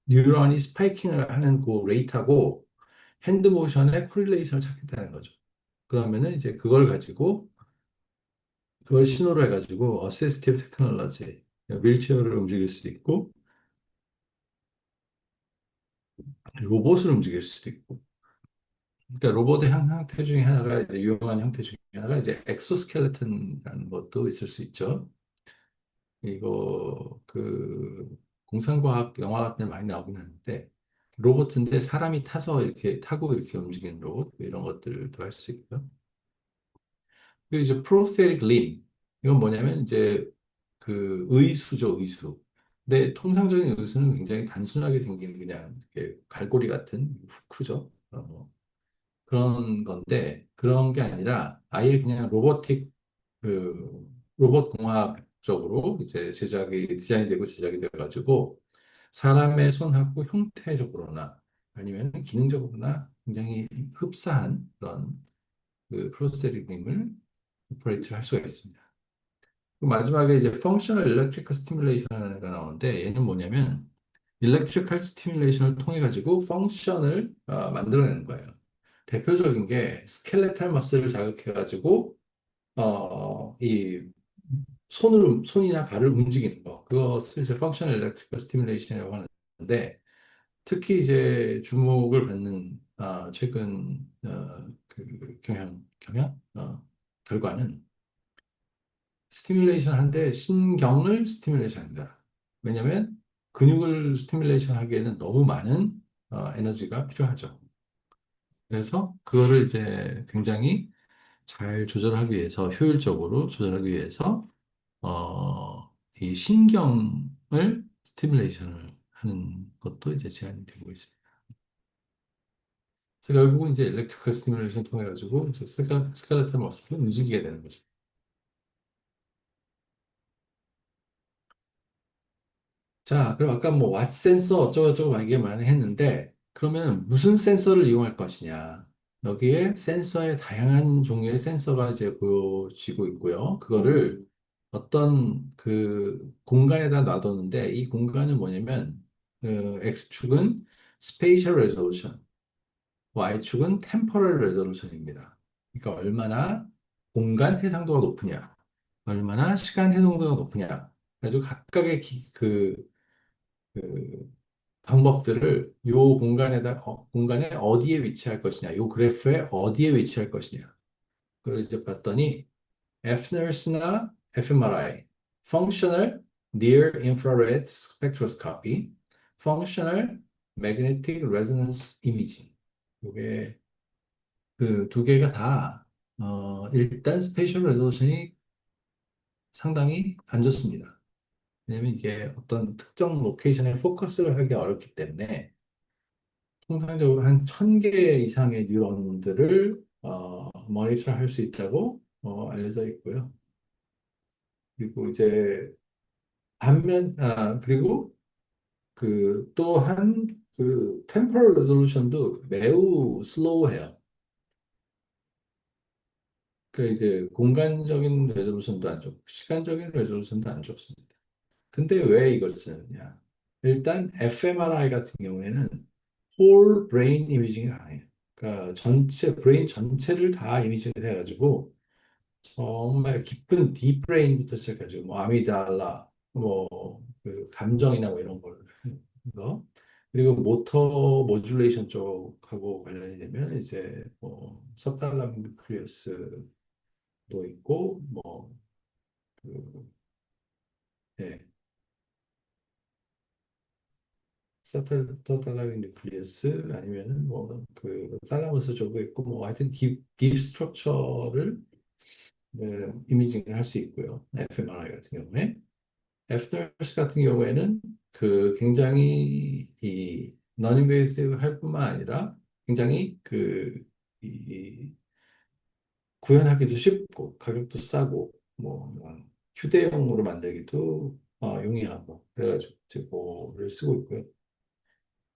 Speaker 1: 뉴런이 스파이킹을 하는 그 레이트하고 핸드 모션의 코릴레이션을 찾겠다는 거죠. 그러면은 이제 그걸 가지고 그걸 신호로 해가지고 어시스티브 테크놀로지, 휠체어를 움직일 수도 있고 로봇을 움직일 수도 있고. 그러니까 로봇의 형태 중에 하나가 이제 유용한 형태 중에 하나가 이제 엑소스켈레톤이라는 것도 있을 수 있죠. 이거 그 공상과학 영화 같은 데 많이 나오긴 하는데 로봇인데 사람이 타서 이렇게 타고 이렇게 움직이는 로봇 뭐 이런 것들도 할 수 있고요. 그리고 이제 프로스테틱 림 이건 뭐냐면 이제 그 의수죠, 의수. 근데 통상적인 의수는 굉장히 단순하게 생긴 그냥 이렇게 갈고리 같은 후크죠. 그런 건데 그런 게 아니라 아예 그냥 로보틱 그 로봇 공학적으로 이제 제작이 디자인이 되고 제작이 돼가지고 사람의 손하고 형태적으로나 아니면 기능적으로나 굉장히 흡사한 그런 그 프로세싱을 오퍼레이트를 할 수가 있습니다. 그 마지막에 이제 펑셔널 일렉트리컬 스티뮬레이션이가 나오는데 얘는 뭐냐면 일렉트리컬 스티뮬레이션을 통해 가지고 펑션을 만들어내는 거예요. 대표적인 게 스켈레탈 머슬을 자극해 가지고 이 손이나 발을 움직이는 거. 그것을 이제 펑셔널 일렉트리컬 스티뮬레이션이라고 하는데 특히 이제 주목을 받는 최근 그 결과는 스티뮬레이션 하는데 신경을 스티뮬레이션 한다. 왜냐하면 근육을 스티뮬레이션 하기에는 너무 많은 에너지가 필요하죠. 그래서 그거를 이제 굉장히 잘 조절하기 위해서 효율적으로 조절하기 위해서 이 신경을 스티뮬레이션을 하는 것도 이제 제한이 되고 있습니다. 그래서 결국은 이제 일렉트리컬 스티뮬레이션 통해 가지고 이제 스켈레탈 머슬을 움직이게 되는 거죠. 자, 그럼 아까 뭐 왓 센서 어쩌고저쩌고 얘기 많이 했는데 그러면 무슨 센서를 이용할 것이냐? 여기에 센서의 다양한 종류의 센서가 이제 보여지고 있고요. 그거를 어떤 그 공간에다 놔뒀는데 이 공간은 뭐냐면 X축은 스페이셜 레졸루션, Y축은 템포럴 레졸루션입니다. 그러니까 얼마나 공간 해상도가 높으냐, 얼마나 시간 해상도가 높으냐. 그래가지고 각각의 그 방법들을 요 공간에 어디에 위치할 것이냐, 요 그래프에 어디에 위치할 것이냐. 그걸 이제 봤더니 FNIRS나 fMRI, Functional Near Infrared Spectroscopy, Functional Magnetic Resonance Imaging. 이게 그 두 개가 다 일단 스페이셜 레졸루션이 상당히 안 좋습니다. 왜냐면 이게 어떤 특정 로케이션에 포커스를 하기 어렵기 때문에 통상적으로 한 1000개 이상의 뉴런들을 모니터 할 수 있다고 알려져 있고요. 그리고 이제 그리고 그 또한 그 템포럴 레졸루션도 매우 슬로우해요. 그 이제 공간적인 레졸루션도 안 좋고 시간적인 레졸루션도 안 좋습니다. 근데 왜 이걸 쓰느냐? 일단 fMRI 같은 경우에는 whole brain 이미징이 가능해요. 그러니까 전체 브레인 전체를 다 이미징을 해가지고 정말 깊은 딥브레인부터 시작해가지고 뭐 아미달라, 뭐그 감정이나 뭐 이런 걸 거. 그리고 모터 모듈레이션 쪽하고 관련이 되면 이제 뭐 सब달라뮤클리어스도 있고 뭐그 예, 서브달라밍 뉴클리어스 아니면은 뭐 그 살라무스 쪽도 있고 뭐 하여튼 딥 스트럭처를 이미징을 할 수 있고요. fMRI 같은 경우에 fNURS 같은 경우에는 그 굉장히 이 non-invasive 할 뿐만 아니라 굉장히 이 구현하기도 쉽고 가격도 싸고 뭐 휴대용으로 만들기도 용이하고 그래가지고 쓰고 있고요.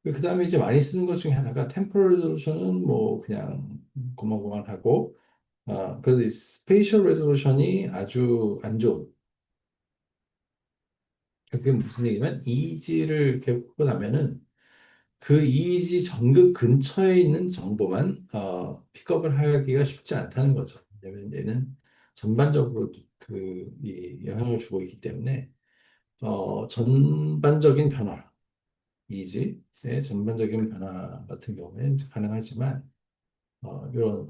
Speaker 1: 그 다음에 이제 많이 쓰는 것 중에 하나가 템포럴 레졸루션은 뭐 그냥 고만고만하고 그래서 이 스페이셜 레졸루션이 아주 안 좋은 그게 무슨 얘기냐면 이지를 이렇게 보고 나면은 그 이지 전극 근처에 있는 정보만 픽업을 하기가 쉽지 않다는 거죠. 왜냐면 얘는 전반적으로 이 영향을 주고 있기 때문에 전반적인 변화 이지의 전반적인 변화 같은 경우에는 이제 가능하지만 이런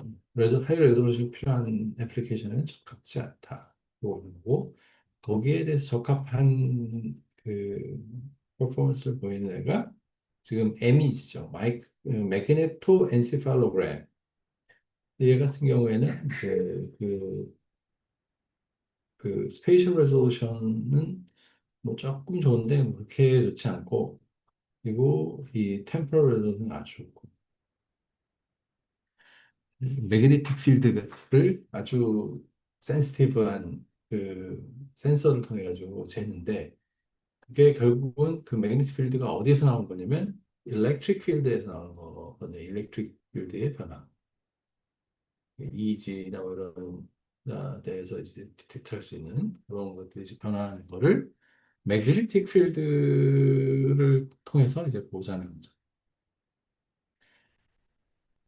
Speaker 1: 하이 레졸루션이 필요한 애플리케이션은 적합치 않다. 이거고 거기에 대해서 적합한 그 퍼포먼스를 보이는 애가 지금 MEG죠. 매그네토 엔세팔로그램. 얘 같은 경우에는 이제 그 스페이셜 레졸루션은 뭐 조금 좋은데 뭐 그렇게 좋지 않고 그리고 이 템포럴 레졸루션은 아주 좋고 매그네틱 필드를 아주 센시티브한 그 센서를 통해 가지고 재는데 그게 결국은 그 매그네틱 필드가 어디에서 나온 거냐면 일렉트릭 필드에서 나오는 거거든요. 일렉트릭 필드의 변화. EEG나 뭐 이런 데에서 이제 디텍트 할 수 있는 그런 것들이 이제 변화하는 거를 매그네틱 필드를 통해서 이제 보자는 거죠.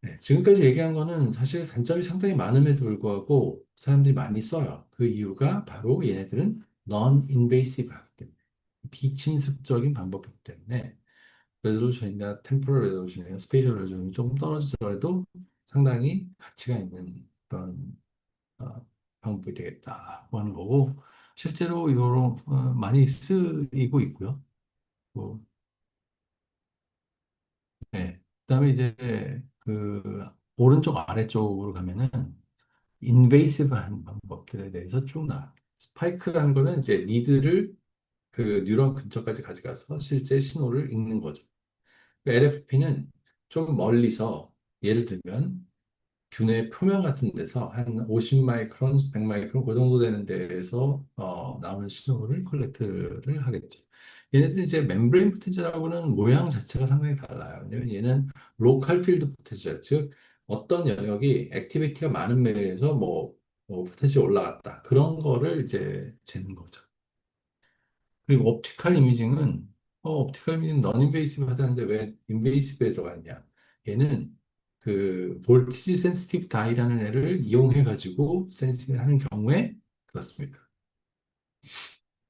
Speaker 1: 네, 지금까지 얘기한 거는 사실 단점이 상당히 많음에도 불구하고 사람들이 많이 써요. 그 이유가 바로 얘네들은 non-invasive 하기 때문에 비침습적인 방법이기 때문에 레졸루션이나 템포럴 레졸루션이나 스페이셜 레졸루션이 조금 떨어지더라도 상당히 가치가 있는 그런 방법이 되겠다고 하는 거고 실제로 이런 많이 쓰이고 있고요. 뭐, 네. 그다음에 이제 그 오른쪽 아래쪽으로 가면은 인베이시브한 방법들에 대해서 쭉 나와. 스파이크라는 거는 이제 리드를 그 뉴런 근처까지 가져가서 실제 신호를 읽는 거죠. LFP는 좀 멀리서 예를 들면 균의 표면 같은 데서 한 50 마이크론, 100 마이크론 그 정도 되는 데에서 나오는 신호를 컬렉트를 하겠죠. 얘네들은 이제 멤브레인 포텐셜하고는 모양 자체가 상당히 달라요. 왜냐면 얘는 로컬 필드 포텐셜, 즉 어떤 영역이 액티비티가 많은 메일에서 뭐 포텐셜이 올라갔다. 그런 거를 이제 재는 거죠. 그리고 옵티컬 이미징은 옵티컬 이미징 넌 인베이시브 하다는데 왜 인베이시브에 들어갔냐? 얘는 그 볼티지 센시티브 다이라는 애를 이용해 가지고 센싱을 하는 경우에 그렇습니다.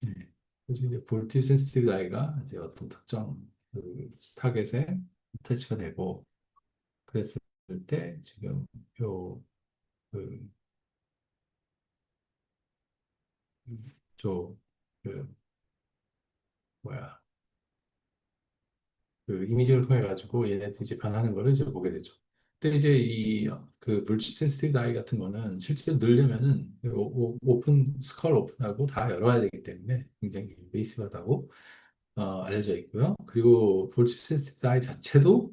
Speaker 1: 네. 그래서 이제 볼티지 센시티브 다이가 이제 어떤 특정 그 타겟에 터치가 되고 그랬을 때 지금 요그 저 그 뭐야 그 이미지를 통해 가지고 얘네들이 이제 변하는 거를 이제 보게 되죠. 근데 이제 이 그 물질 센시티브 다이 같은 거는 실제로 넣으려면은 오픈 스컬 오픈하고 다 열어야 되기 때문에 굉장히 베이스하다고 알려져 있고요. 그리고 물질 센시티브 다이 자체도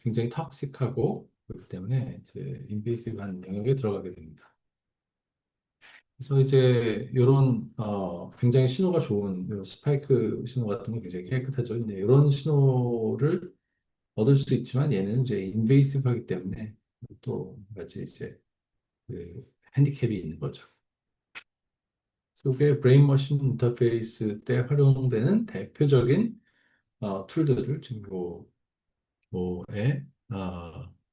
Speaker 1: 굉장히 톡식하고 그렇기 때문에 이제 인베이시브한 영역에 들어가게 됩니다. 그래서 이제 이런 굉장히 신호가 좋은 요 스파이크 신호 같은 건 굉장히 깨끗하죠. 근데 이런 신호를 얻을 수 있지만 얘는 이제 인베이시브하기 때문에 또 같이 이제 그 핸디캡이 있는 거죠. 그게 브레인머신 인터페이스 때 활용되는 대표적인 툴들을 지금 요에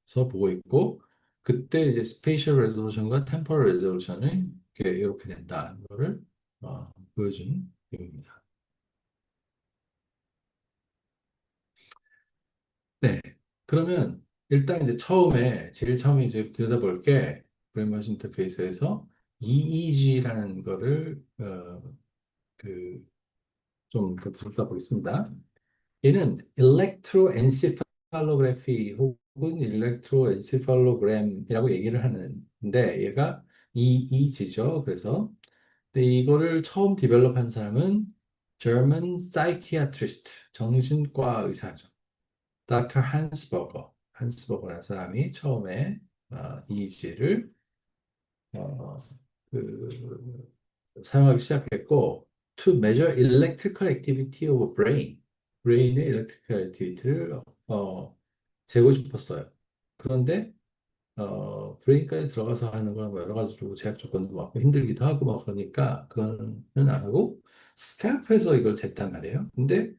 Speaker 1: 서 보고 있고, 그때 이제 스페이셜 레졸루션과 템포럴 레졸루션이 이렇게 된다는 거를 보여준 내용입니다. 네. 그러면 일단 이제 제일 처음에 이제 들여다볼 게 브레인머신 인터페이스에서 EEG라는 거를 그 좀 더 들여다보겠습니다. 얘는 일렉트로엔시팔로그래피 혹은 일렉트로엔시팔로그램이라고 얘기를 하는데, 얘가 EEG죠. 그래서 근데 이거를 처음 디벨롭한 사람은 German psychiatrist, 정신과 의사죠. Dr. 한스버거라는 사람이 처음에 EEG를 그 사용하기 시작했고, to measure electrical activity of brain, 브레인의 electrical activity를 재고 싶었어요. 그런데 브레인까지 들어가서 하는 건 뭐 여러 가지로 제약 조건도 많고 힘들기도 하고 막 그러니까 그거는 안 하고 스캘프에서 이걸 쟀단 말이에요. 근데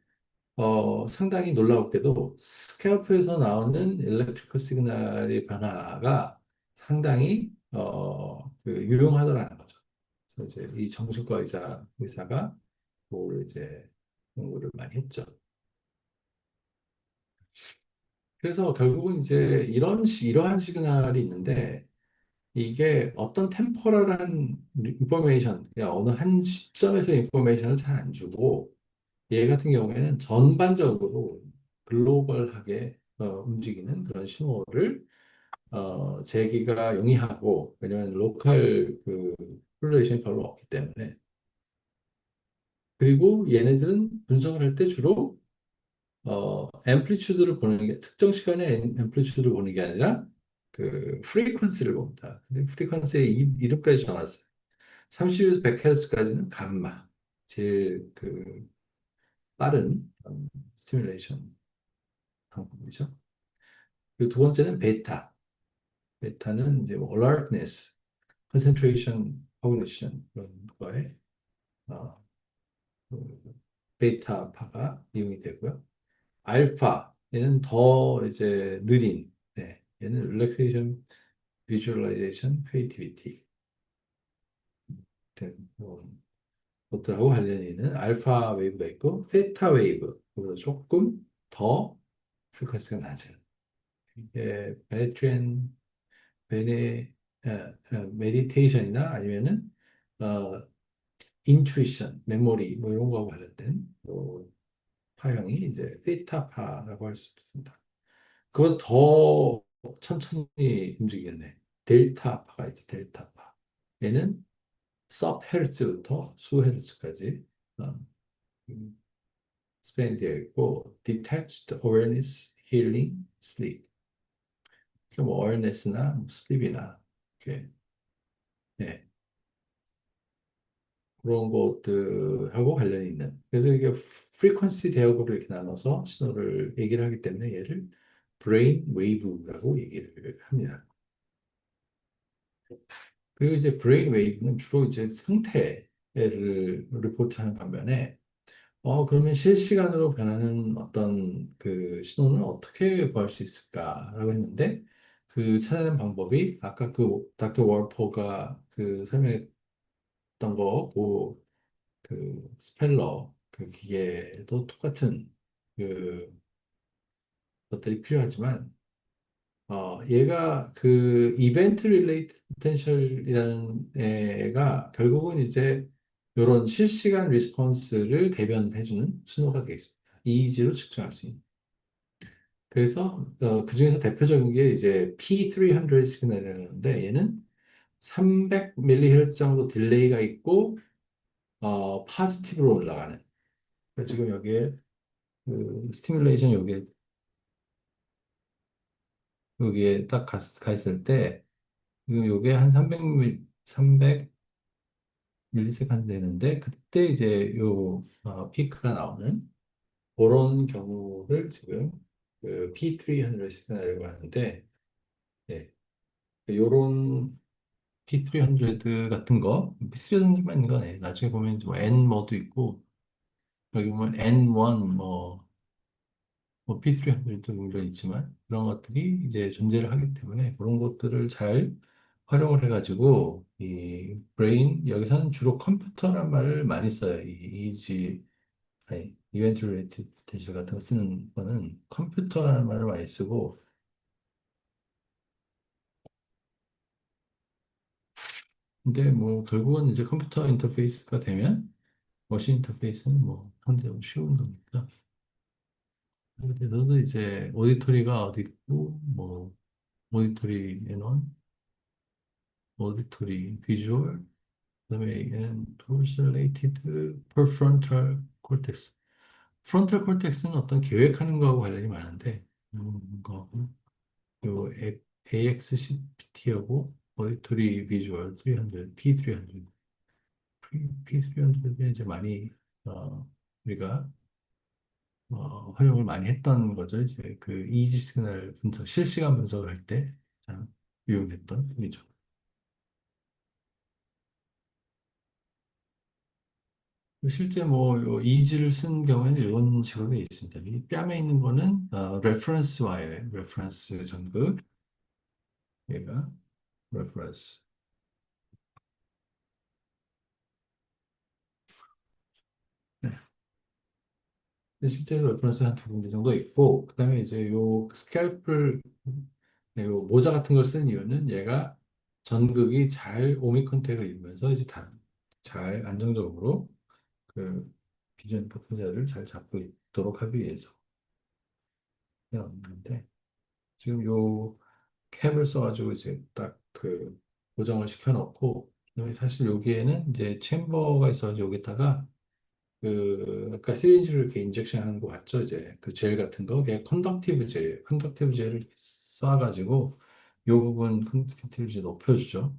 Speaker 1: 상당히 놀라웠게도 스캘프에서 나오는 일렉트리컬 시그널의 변화가 상당히 유용하더라는 거죠. 그래서 이제 이 정신과 의사가 그걸 이제 연구를 많이 했죠. 그래서 결국은 이제 이러한 시그널이 있는데, 이게 어떤 템포럴한 인포메이션, 그냥 어느 한 시점에서 인포메이션을 잘 안 주고, 얘 같은 경우에는 전반적으로 글로벌하게 움직이는 그런 신호를 재기가 용이하고, 왜냐하면 로컬 플루레이션이 별로 없기 때문에. 그리고 얘네들은 분석을 할 때 주로 앰플리튜드를 보는 게, 특정 시간에 앰플리튜드를 보는 게 아니라 프리퀀시를 봅니다. 근데 프리퀀시의 이름까지 정했어요. 30에서 100Hz까지는 감마, 제일 빠른 스티뮬레이션 방법이죠. 그리고 두 번째는 베타. 베타는 이제 뭐 alertness, concentration, cognition 이런 거에 어, 그 베타파가 이용이 되고요. 알파, 얘는 더 이제 느린, 네, 얘는 relaxation, visualization, creativity 등 것들하고 관련이 있는 알파 웨이브가 있고, 세타 웨이브, 그보다 조금 더 프리퀀시가 낮은, 이게 베네, 메디테이션이나 아니면은 어, 인투이션, 메모리 뭐 이런 거하고 관련된 파형이 이제 세타파라고 할 수 있습니다. 그보다 더 천천히 움직이겠네. 델타파가 있죠, 델타파. 얘는 섭 헤르츠부터 수 헤르츠까지 스페인되어 있고, detached awareness, healing, sleep. 뭐 awareness나 뭐 sleep이나 이렇게, 네, 그런 것들하고 관련이 있는. 그래서 이게 프리퀀시 대역으로 이렇게 나눠서 신호를 얘기를 하기 때문에 얘를 브레인 웨이브라고 얘기를 합니다. 그리고 이제 브레인 웨이브는 주로 이제 상태를 리포트하는 반면에, 그러면 실시간으로 변하는 어떤 신호는 어떻게 구할 수 있을까라고 했는데, 그 찾아낸 방법이 아까 닥터 월포가 설명했던 거, 스펠러 기계도 똑같은 것들이 필요하지만, 얘가 이벤트 릴레이트 포텐셜이라는 애가 결국은 이제 이런 실시간 리스폰스를 대변해주는 신호가 되겠습니다. EEG로 측정할 수 있는. 그래서 그 중에서 대표적인 게 이제 P300 시그널이라는데, 얘는 300mHz 정도 딜레이가 있고 파지티브로 올라가는. 그래서 지금 여기에 스티뮬레이션 여기에 딱 가 있을 때, 요게 한 300 밀리세컨드 되는데, 그때 이제 피크가 나오는 그런 경우를 지금 P300 시그널이라고 하는데, 예, 요런 P300 같은 거, P300만 있는 거네. 나중에 보면 뭐 N 뭐도 있고, 여기 보면 N1 뭐 P300도 물론 있지만 그런 것들이 이제 존재를 하기 때문에 그런 것들을 잘 활용을 해가지고 이 브레인 여기서는 주로 컴퓨터란 말을 많이 써요. 이 EG 아니 이벤트 리레이티드 포텐셜 같은 거 쓰는 거는 컴퓨터라는 말을 많이 쓰고 근데 뭐 결국은 이제 컴퓨터 인터페이스가 되면 머신 인터페이스는 뭐 상대적으로 쉬운 거니까. 근데 너도 이제 오디토리가 어디 있고 뭐 오디토리 인원 오디토리 비주얼 그다음에 얘는 도스 레이티드 prefrontal cortex. 프론탈 콜텍스는 어떤 계획하는 거하고 관련이 많은데 거하고 요 AXCPT하고 어디토리 비주얼 300, P300, P300에 이제 많이 우리가 활용을 많이 했던 거죠. 이제 그 이지 시그널 분석, 실시간 분석을 할 때 유용했던 툴이죠. 실제 뭐, 요 이지를 쓴 경우에는 이런 식으로 되어 있습니다. 이 뺨에 있는 거는, 레퍼런스 와이어예요. 레퍼런스 전극. 얘가, 레퍼런스. 네. 근데 실제로 레퍼런스 한 두 군데 정도 있고, 그 다음에 이제 요 스캘플, 네, 요 모자 같은 걸 쓴 이유는 얘가 전극이 잘 오미 컨택을 이루면서 이제 잘 안정적으로 그 비전 포텐셜을 잘 잡고 있도록 하기 위해서. 였는데, 지금 요 캡을 써가지고 이제 딱 그 고정을 시켜놓고 그다음에 사실 여기에는 이제 챔버가 있어서 여기다가 그 아까 시리ンジ를 이렇게 인젝션하는 거 맞죠? 이제 그 젤 같은 거, 그게 컨덕티브 젤을 이렇게 쏴가지고 요 부분 컨덕티브 젤 높여주죠.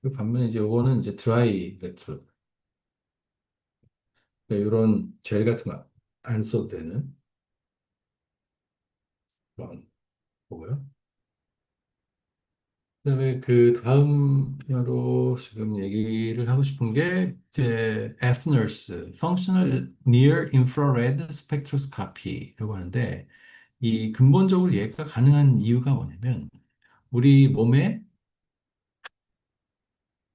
Speaker 1: 그 반면에 이제 요거는 이제 드라이 일렉트로드 이런 젤 같은 거 안 써도 되는 그런 거고요. 그다음에 그 다음으로 지금 얘기를 하고 싶은 게 이제 FNIRS, Functional Near Infrared Spectroscopy라고 하는데 이 근본적으로 얘가 가능한 이유가 뭐냐면 우리 몸에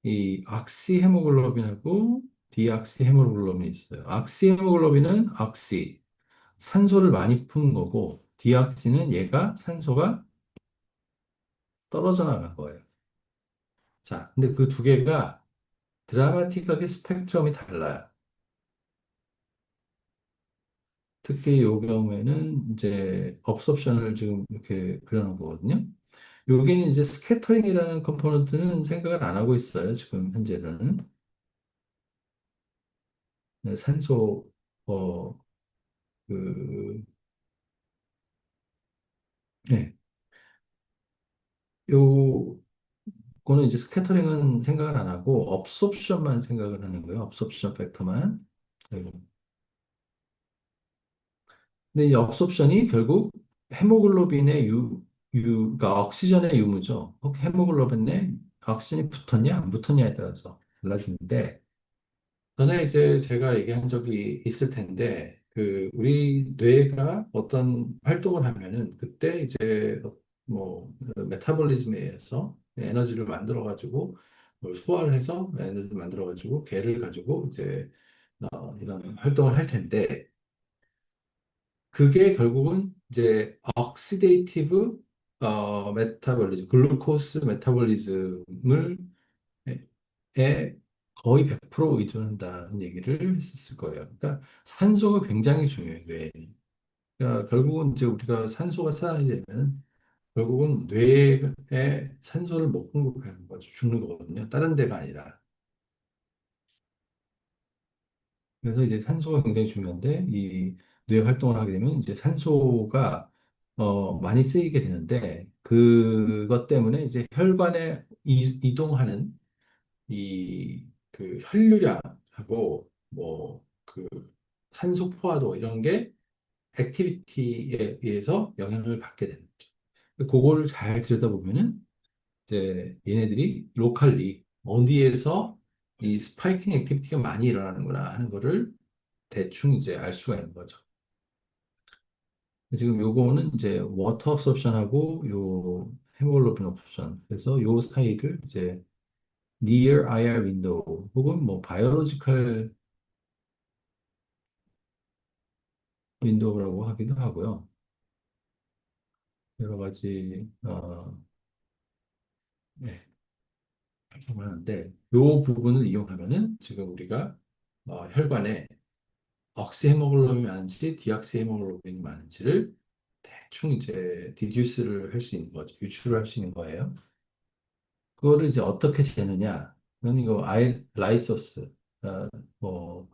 Speaker 1: 이 악시헤모글로빈하고 디악시헤모글로빈이 있어요. 악시헤모글로빈은 산소를 많이 푼 거고 디악시는 얘가 산소가 떨어져 나간 거예요. 자, 근데 그 두 개가 드라마틱하게 스펙트럼이 달라요. 특히 요 경우에는 이제 업섭션을 지금 이렇게 그려놓은 거거든요. 여기는 이제 스캐터링이라는 컴포넌트는 생각을 안 하고 있어요. 지금 현재는. 네, 산소, 어, 그, 네. 요거는 이제 스캐터링은 생각을 안 하고 업섭션만 생각을 하는 거예요. 업섭션 팩터만. 근데 이 업소션이 결국 헤모글로빈의 그러니까 옥시전의 유무죠. 헤모글로빈에 옥시전이 붙었냐, 안 붙었냐에 따라서 달라지는데, 전에 이제 제가 얘기한 적이 있을 텐데, 그, 우리 뇌가 어떤 활동을 하면은, 그때 이제, 뭐, 메타볼리즘에 의해서 에너지를 만들어가지고, 뭘 소화를 해서 에너지를 만들어가지고, 개를 가지고 이제, 이런 활동을 할 텐데, 그게 결국은 이제 억시데이티브 메타볼리즘, 글루코스 메타볼리즘을 에 거의 100% 의존한다는 얘기를 했었을 거예요. 그러니까 산소가 굉장히 중요해요, 뇌에. 그러니까 결국은 이제 우리가 산소가 차단이 되면 결국은 뇌에 산소를 못 공급하는 거죠. 죽는 거거든요. 다른 데가 아니라. 그래서 이제 산소가 굉장히 중요한데 이 뇌 활동을 하게 되면 이제 산소가 많이 쓰이게 되는데 그것 때문에 이제 혈관에 이동하는 이 그 혈류량하고 뭐 그 산소 포화도 이런 게 액티비티에 의해서 영향을 받게 되는 거죠. 그거를 잘 들여다보면은 이제 얘네들이 로컬리 어디에서 이 스파이킹 액티비티가 많이 일어나는구나 하는 거를 대충 이제 알 수가 있는 거죠. 지금 요거는 이제 워터 absorption하고 요 헤모글로빈 absorption. 그래서 요 사이를 이제 near IR window 혹은 뭐 biological window라고 하기도 하고요. 여러 가지 네, 좀 하는데 요 부분을 이용하면은 지금 우리가 혈관에 억시 헤모글로빈이 많은지 디옥시 헤모글로빈이 많은지를 대충 이제 디듀스를 할 수 있는 거죠. 유추를 할 수 있는 거예요. 그거를 이제 어떻게 재느냐? 그건 이거 라이소스, 뭐,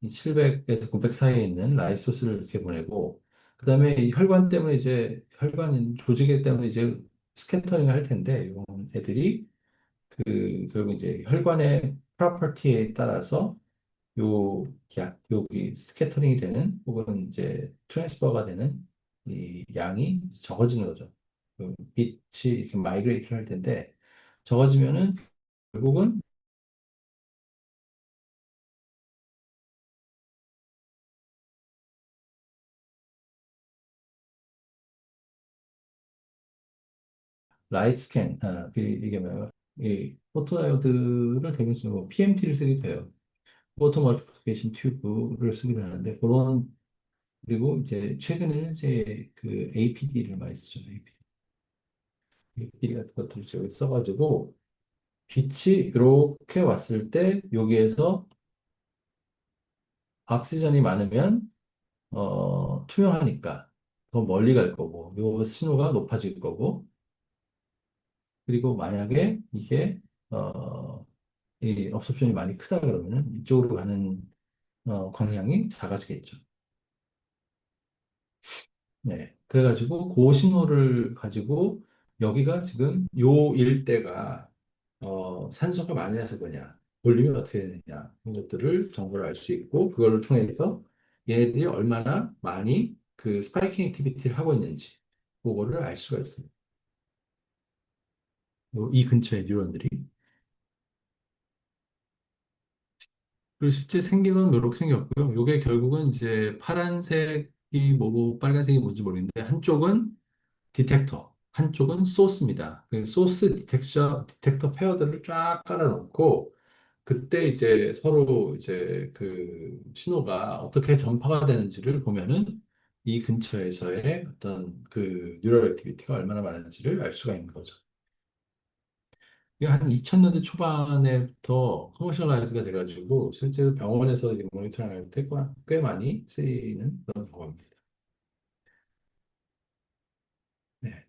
Speaker 1: 700에서 900 사이에 있는 라이소스를 이렇게 보내고, 그 다음에 이 혈관 때문에 이제, 혈관 조직에 때문에 이제 스캐터링을 할 텐데, 이런 애들이 결국 이제 혈관의 프로퍼티에 따라서 여기 스캐터링이 되는, 혹은 이제 트랜스퍼가 되는 이 양이 적어지는 거죠. 빛이 이렇게 마이그레이트를 할 텐데, 적어지면은 결국은 라이트 스캔, 이게 뭐야, 이 포토다이오드를 대부분 PMT를 쓰게 돼요. 포토 멀티플리케이션 튜브를 쓰기도 하는데, 그리고 이제 최근에는 이제 그 APD를 많이 쓰죠. APD 같은 것들을 저기 써가지고, 빛이 이렇게 왔을 때, 여기에서 오xygen이 많으면, 투명하니까 더 멀리 갈 거고, 요 신호가 높아질 거고, 그리고 만약에 이게 이 업소션이 많이 크다 그러면은 이쪽으로 가는 광량이 작아지겠죠. 네. 그래가지고 그 신호를 가지고 여기가 지금 요 일대가 산소가 많이 나서 그냐, 볼륨이 어떻게 되느냐 이런 것들을 정보를 알 수 있고 그걸 통해서 얘네들이 얼마나 많이 그 스파이킹 액티비티를 하고 있는지 그거를 알 수가 있습니다. 이 근처의 뉴런들이. 그리고 실제 생긴 건 이렇게 생겼고요. 이게 결국은 이제 파란색이 뭐고 빨간색이 뭔지 모르겠는데 한쪽은 디텍터, 한쪽은 소스입니다. 그 소스 디텍터 페어들을 쫙 깔아놓고 그때 이제 서로 이제 그 신호가 어떻게 전파가 되는지를 보면은 이 근처에서의 어떤 그 뉴럴 액티비티가 얼마나 많은지를 알 수가 있는 거죠. 이게 한 2000년대 초반에부터 커머셜라이즈가 돼가지고 실제로 병원에서 이제 모니터링할 때 꽤 많이 쓰이는 그런 방법입니다. 네.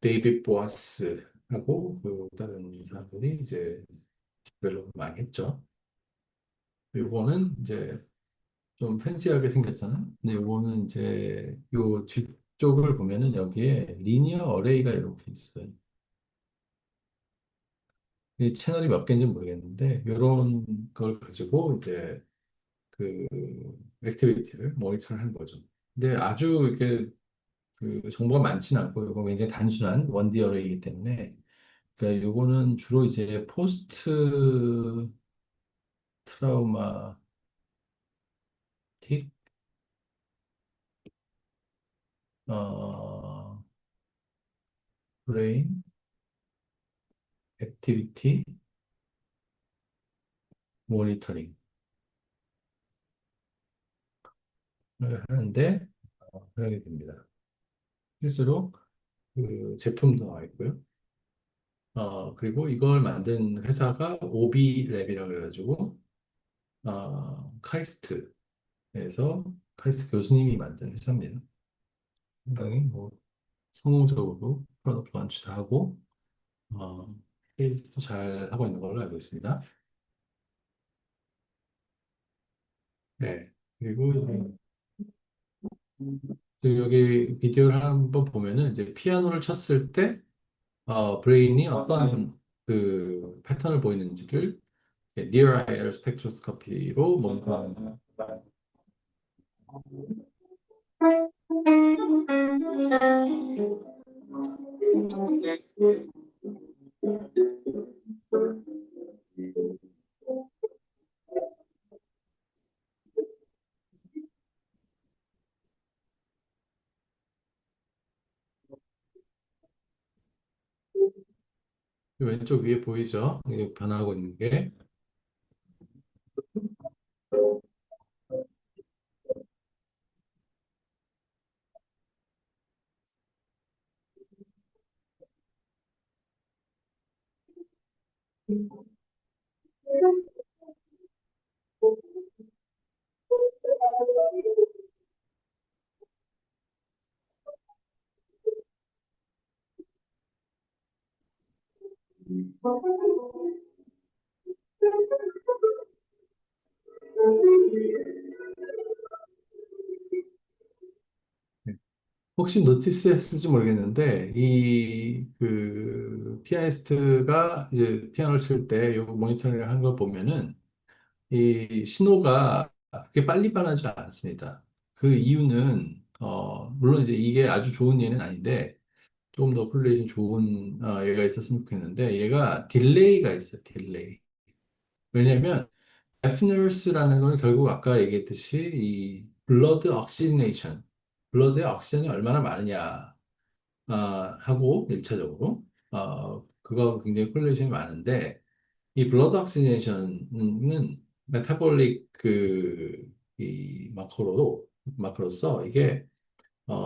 Speaker 1: 데이빗 보아스하고 그 다른 사람들이 이제 별로 많이 했죠. 요거는 이제 좀 팬시하게 생겼잖아요. 근데 요거는 이제 요 뒤쪽을 보면은 여기에 리니어 어레이가 이렇게 있어요. 이 채널이 몇 개인지 모르겠는데 요런 걸 가지고 이제 그 액티비티를 모니터를 하는 거죠. 근데 아주 이렇게 그 정보가 많지는 않고 이거 굉장히 단순한 원디 어레이이기 때문에 그러니까 요거는 주로 이제 포스트 트라우마틱 어 브레인 액티비티 모니터링을 하는데 하게 됩니다. 실제로 그 제품도 나와 있고요. 그리고 이걸 만든 회사가 오비랩이라고 그래가지고 카이스트에서 카이스트 교수님이 만든 회사입니다. 상당히 뭐 성공적으로 프로덕트 런치도 하고 세일즈도 잘 하고 있는 걸로 알고 있습니다. 네. 그리고 이제 여기 비디오를 한번 보면은 이제 피아노를 쳤을 때 브레인이 어떤 그 패턴을 보이는지를 Near IR 스펙트로스코피로 뭔가 왼쪽 위에 보이죠? 이게 변하고 있는 게. 혹시 노티스 했을지 모르겠는데, 피아니스트가 이제 피아노를 칠 때 요 모니터링을 한 걸 보면은, 이 신호가 그렇게 빨리 변하지 않습니다. 그 이유는, 물론 이제 이게 아주 좋은 예는 아닌데, 조금 더 콜레이션 좋은, 얘가 있었으면 좋겠는데, 얘가 딜레이가 있어요, 딜레이. 왜냐면, 에프너스라는 건 결국 아까 얘기했듯이 이 블러드 옥시네이션, 블러드의 옥시전이 얼마나 많으냐, 하고 1차적으로 그거하고 굉장히 콜레이션이 많은데 이 블러드 옥시네이션은 메타볼릭 이 마커로서 이게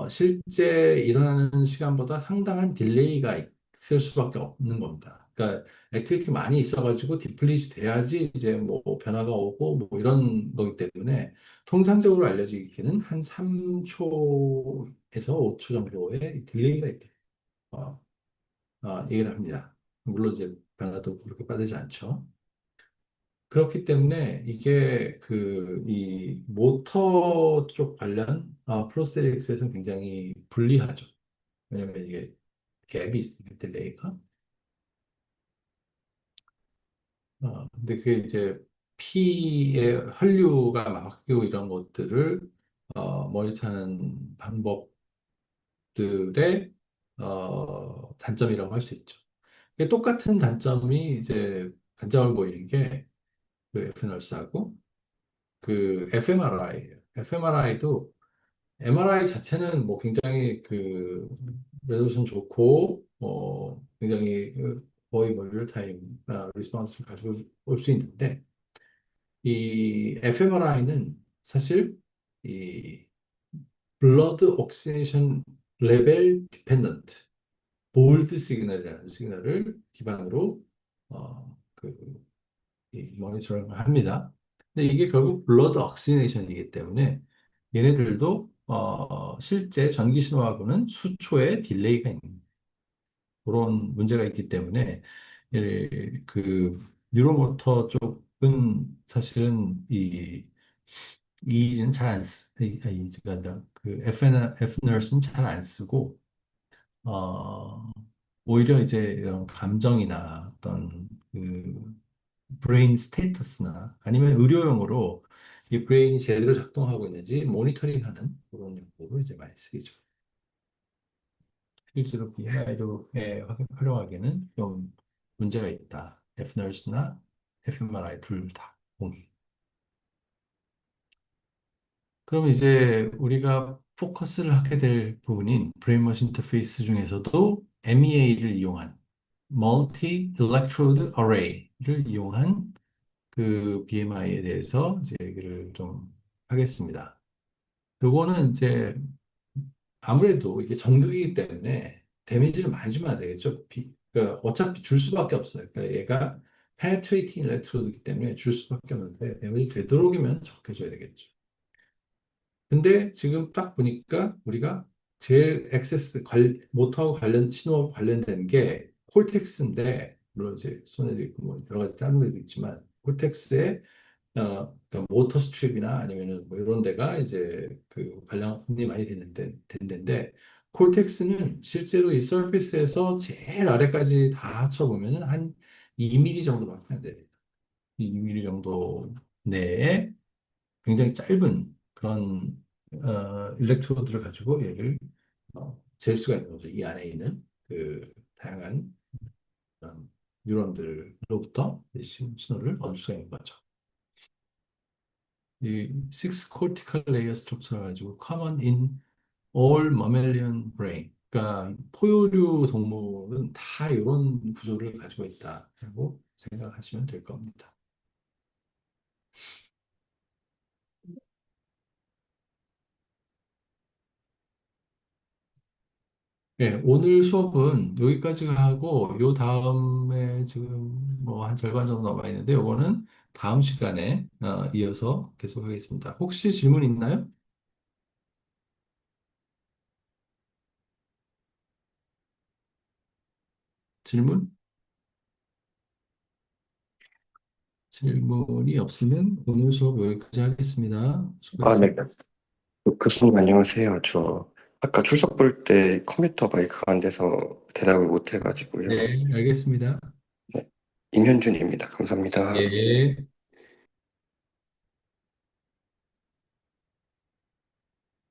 Speaker 1: 실제 일어나는 시간보다 상당한 딜레이가 있을 수밖에 없는 겁니다. 그러니까 액티비티 많이 있어가지고 디플리지 돼야지 이제 뭐 변화가 오고 뭐 이런 거기 때문에 통상적으로 알려지기는 한 3초에서 5초 정도의 딜레이가 있다. 어, 얘기를 합니다. 물론 이제 변화도 그렇게 빠르지 않죠. 그렇기 때문에 이게 이 모터 쪽 관련 프로스테틱스에서는 굉장히 불리하죠. 왜냐면 이게 갭이 있으니까 딜레이가. 근데 그게 이제 피의 혈류가 막히고 이런 것들을 모니터하는 방법들의 단점이라고 할 수 있죠. 이게 똑같은 단점을 보이는 게 그 FNRS하고 그 fMRI예요. fMRI도 MRI 자체는 뭐 굉장히 레ゾ루션 좋고 굉장히 거의 뭐 리얼타임 리스폰스를 가지고 올 수 있는데 이 fMRI는 사실 이 블러드 옥시네이션 레벨 디펜던트 볼드 시그널이라는 시그널을 기반으로 이 모니터링을 합니다. 근데 이게 결국 블러드 옥시네이션이기 때문에 얘네들도 실제 전기 신호하고는 수초의 딜레이가 있는 그런 문제가 있기 때문에 뉴로모터 쪽은 사실은 이는 잘 안 쓰, 이가 아니라 FNRS는 잘 안 쓰고 어, 오히려 이제 이런 감정이나 어떤 브레인 스테이터스나 아니면 의료용으로 이 브레인이 제대로 작동하고 있는지 모니터링하는 그런 용도로 이제 많이 쓰이죠. 실제로 BMI로에 활용하기에는 좀 문제가 있다. FNRS나 fMRI 둘 다 공이. 그럼 이제 우리가 포커스를 하게 될 부분인 브레인 머신 인터페이스 중에서도 MEA를 이용한 Multi Electrode Array를 이용한 그 BMI에 대해서 이제 얘기를 좀 하겠습니다. 요거는 이제 아무래도 이게 전극이기 때문에 데미지를 많이 주면 안 되겠죠. 그러니까 어차피 줄 수밖에 없어요. 그러니까 얘가 penetrating electrode이기 때문에 줄 수밖에 없는데 데미지 되도록이면 적게 줘야 되겠죠. 근데 지금 딱 보니까 우리가 제일 모터하고 신호하고 관련된 게 콜텍스인데 물론 이제 손에도 있고 뭐 여러 가지 다른 데도 있지만 콜텍스의 그러니까 모터 스트립이나 아니면은 뭐 이런 데가 이제 관련이 많이 된 데인데 콜텍스는 실제로 이 서피스에서 제일 아래까지 다 합쳐보면은 한 2mm 정도밖에 안 됩니다. 2mm 정도 내에 굉장히 짧은 그런 일렉트로드를 가지고 얘를 잴 수가 있는 거죠. 이 안에 있는 다양한 뉴런들로부터 신호를 얻을 수가 있는 거죠. 이 six cortical layer structure 가지고 common in all mammalian brain. 그러니까 포유류 동물은 다 이런 구조를 가지고 있다라고 생각하시면 될 겁니다. 예, 오늘 수업은 여기까지 하고 요 다음에 지금 뭐 한 절반 정도 남아 있는데 요거는 다음 시간에 이어서 계속하겠습니다. 혹시 질문 있나요? 질문? 질문이 없으면 오늘 수업 여기까지 하겠습니다.
Speaker 9: 아, 네.
Speaker 1: 수고했습니다.
Speaker 9: 교수님 안녕하세요. 저 아까 출석 볼 때 컴퓨터 마이크가 안 돼서 대답을 못 해가지고요.
Speaker 1: 네, 알겠습니다.
Speaker 9: 네. 임현준입니다. 감사합니다.
Speaker 1: 예.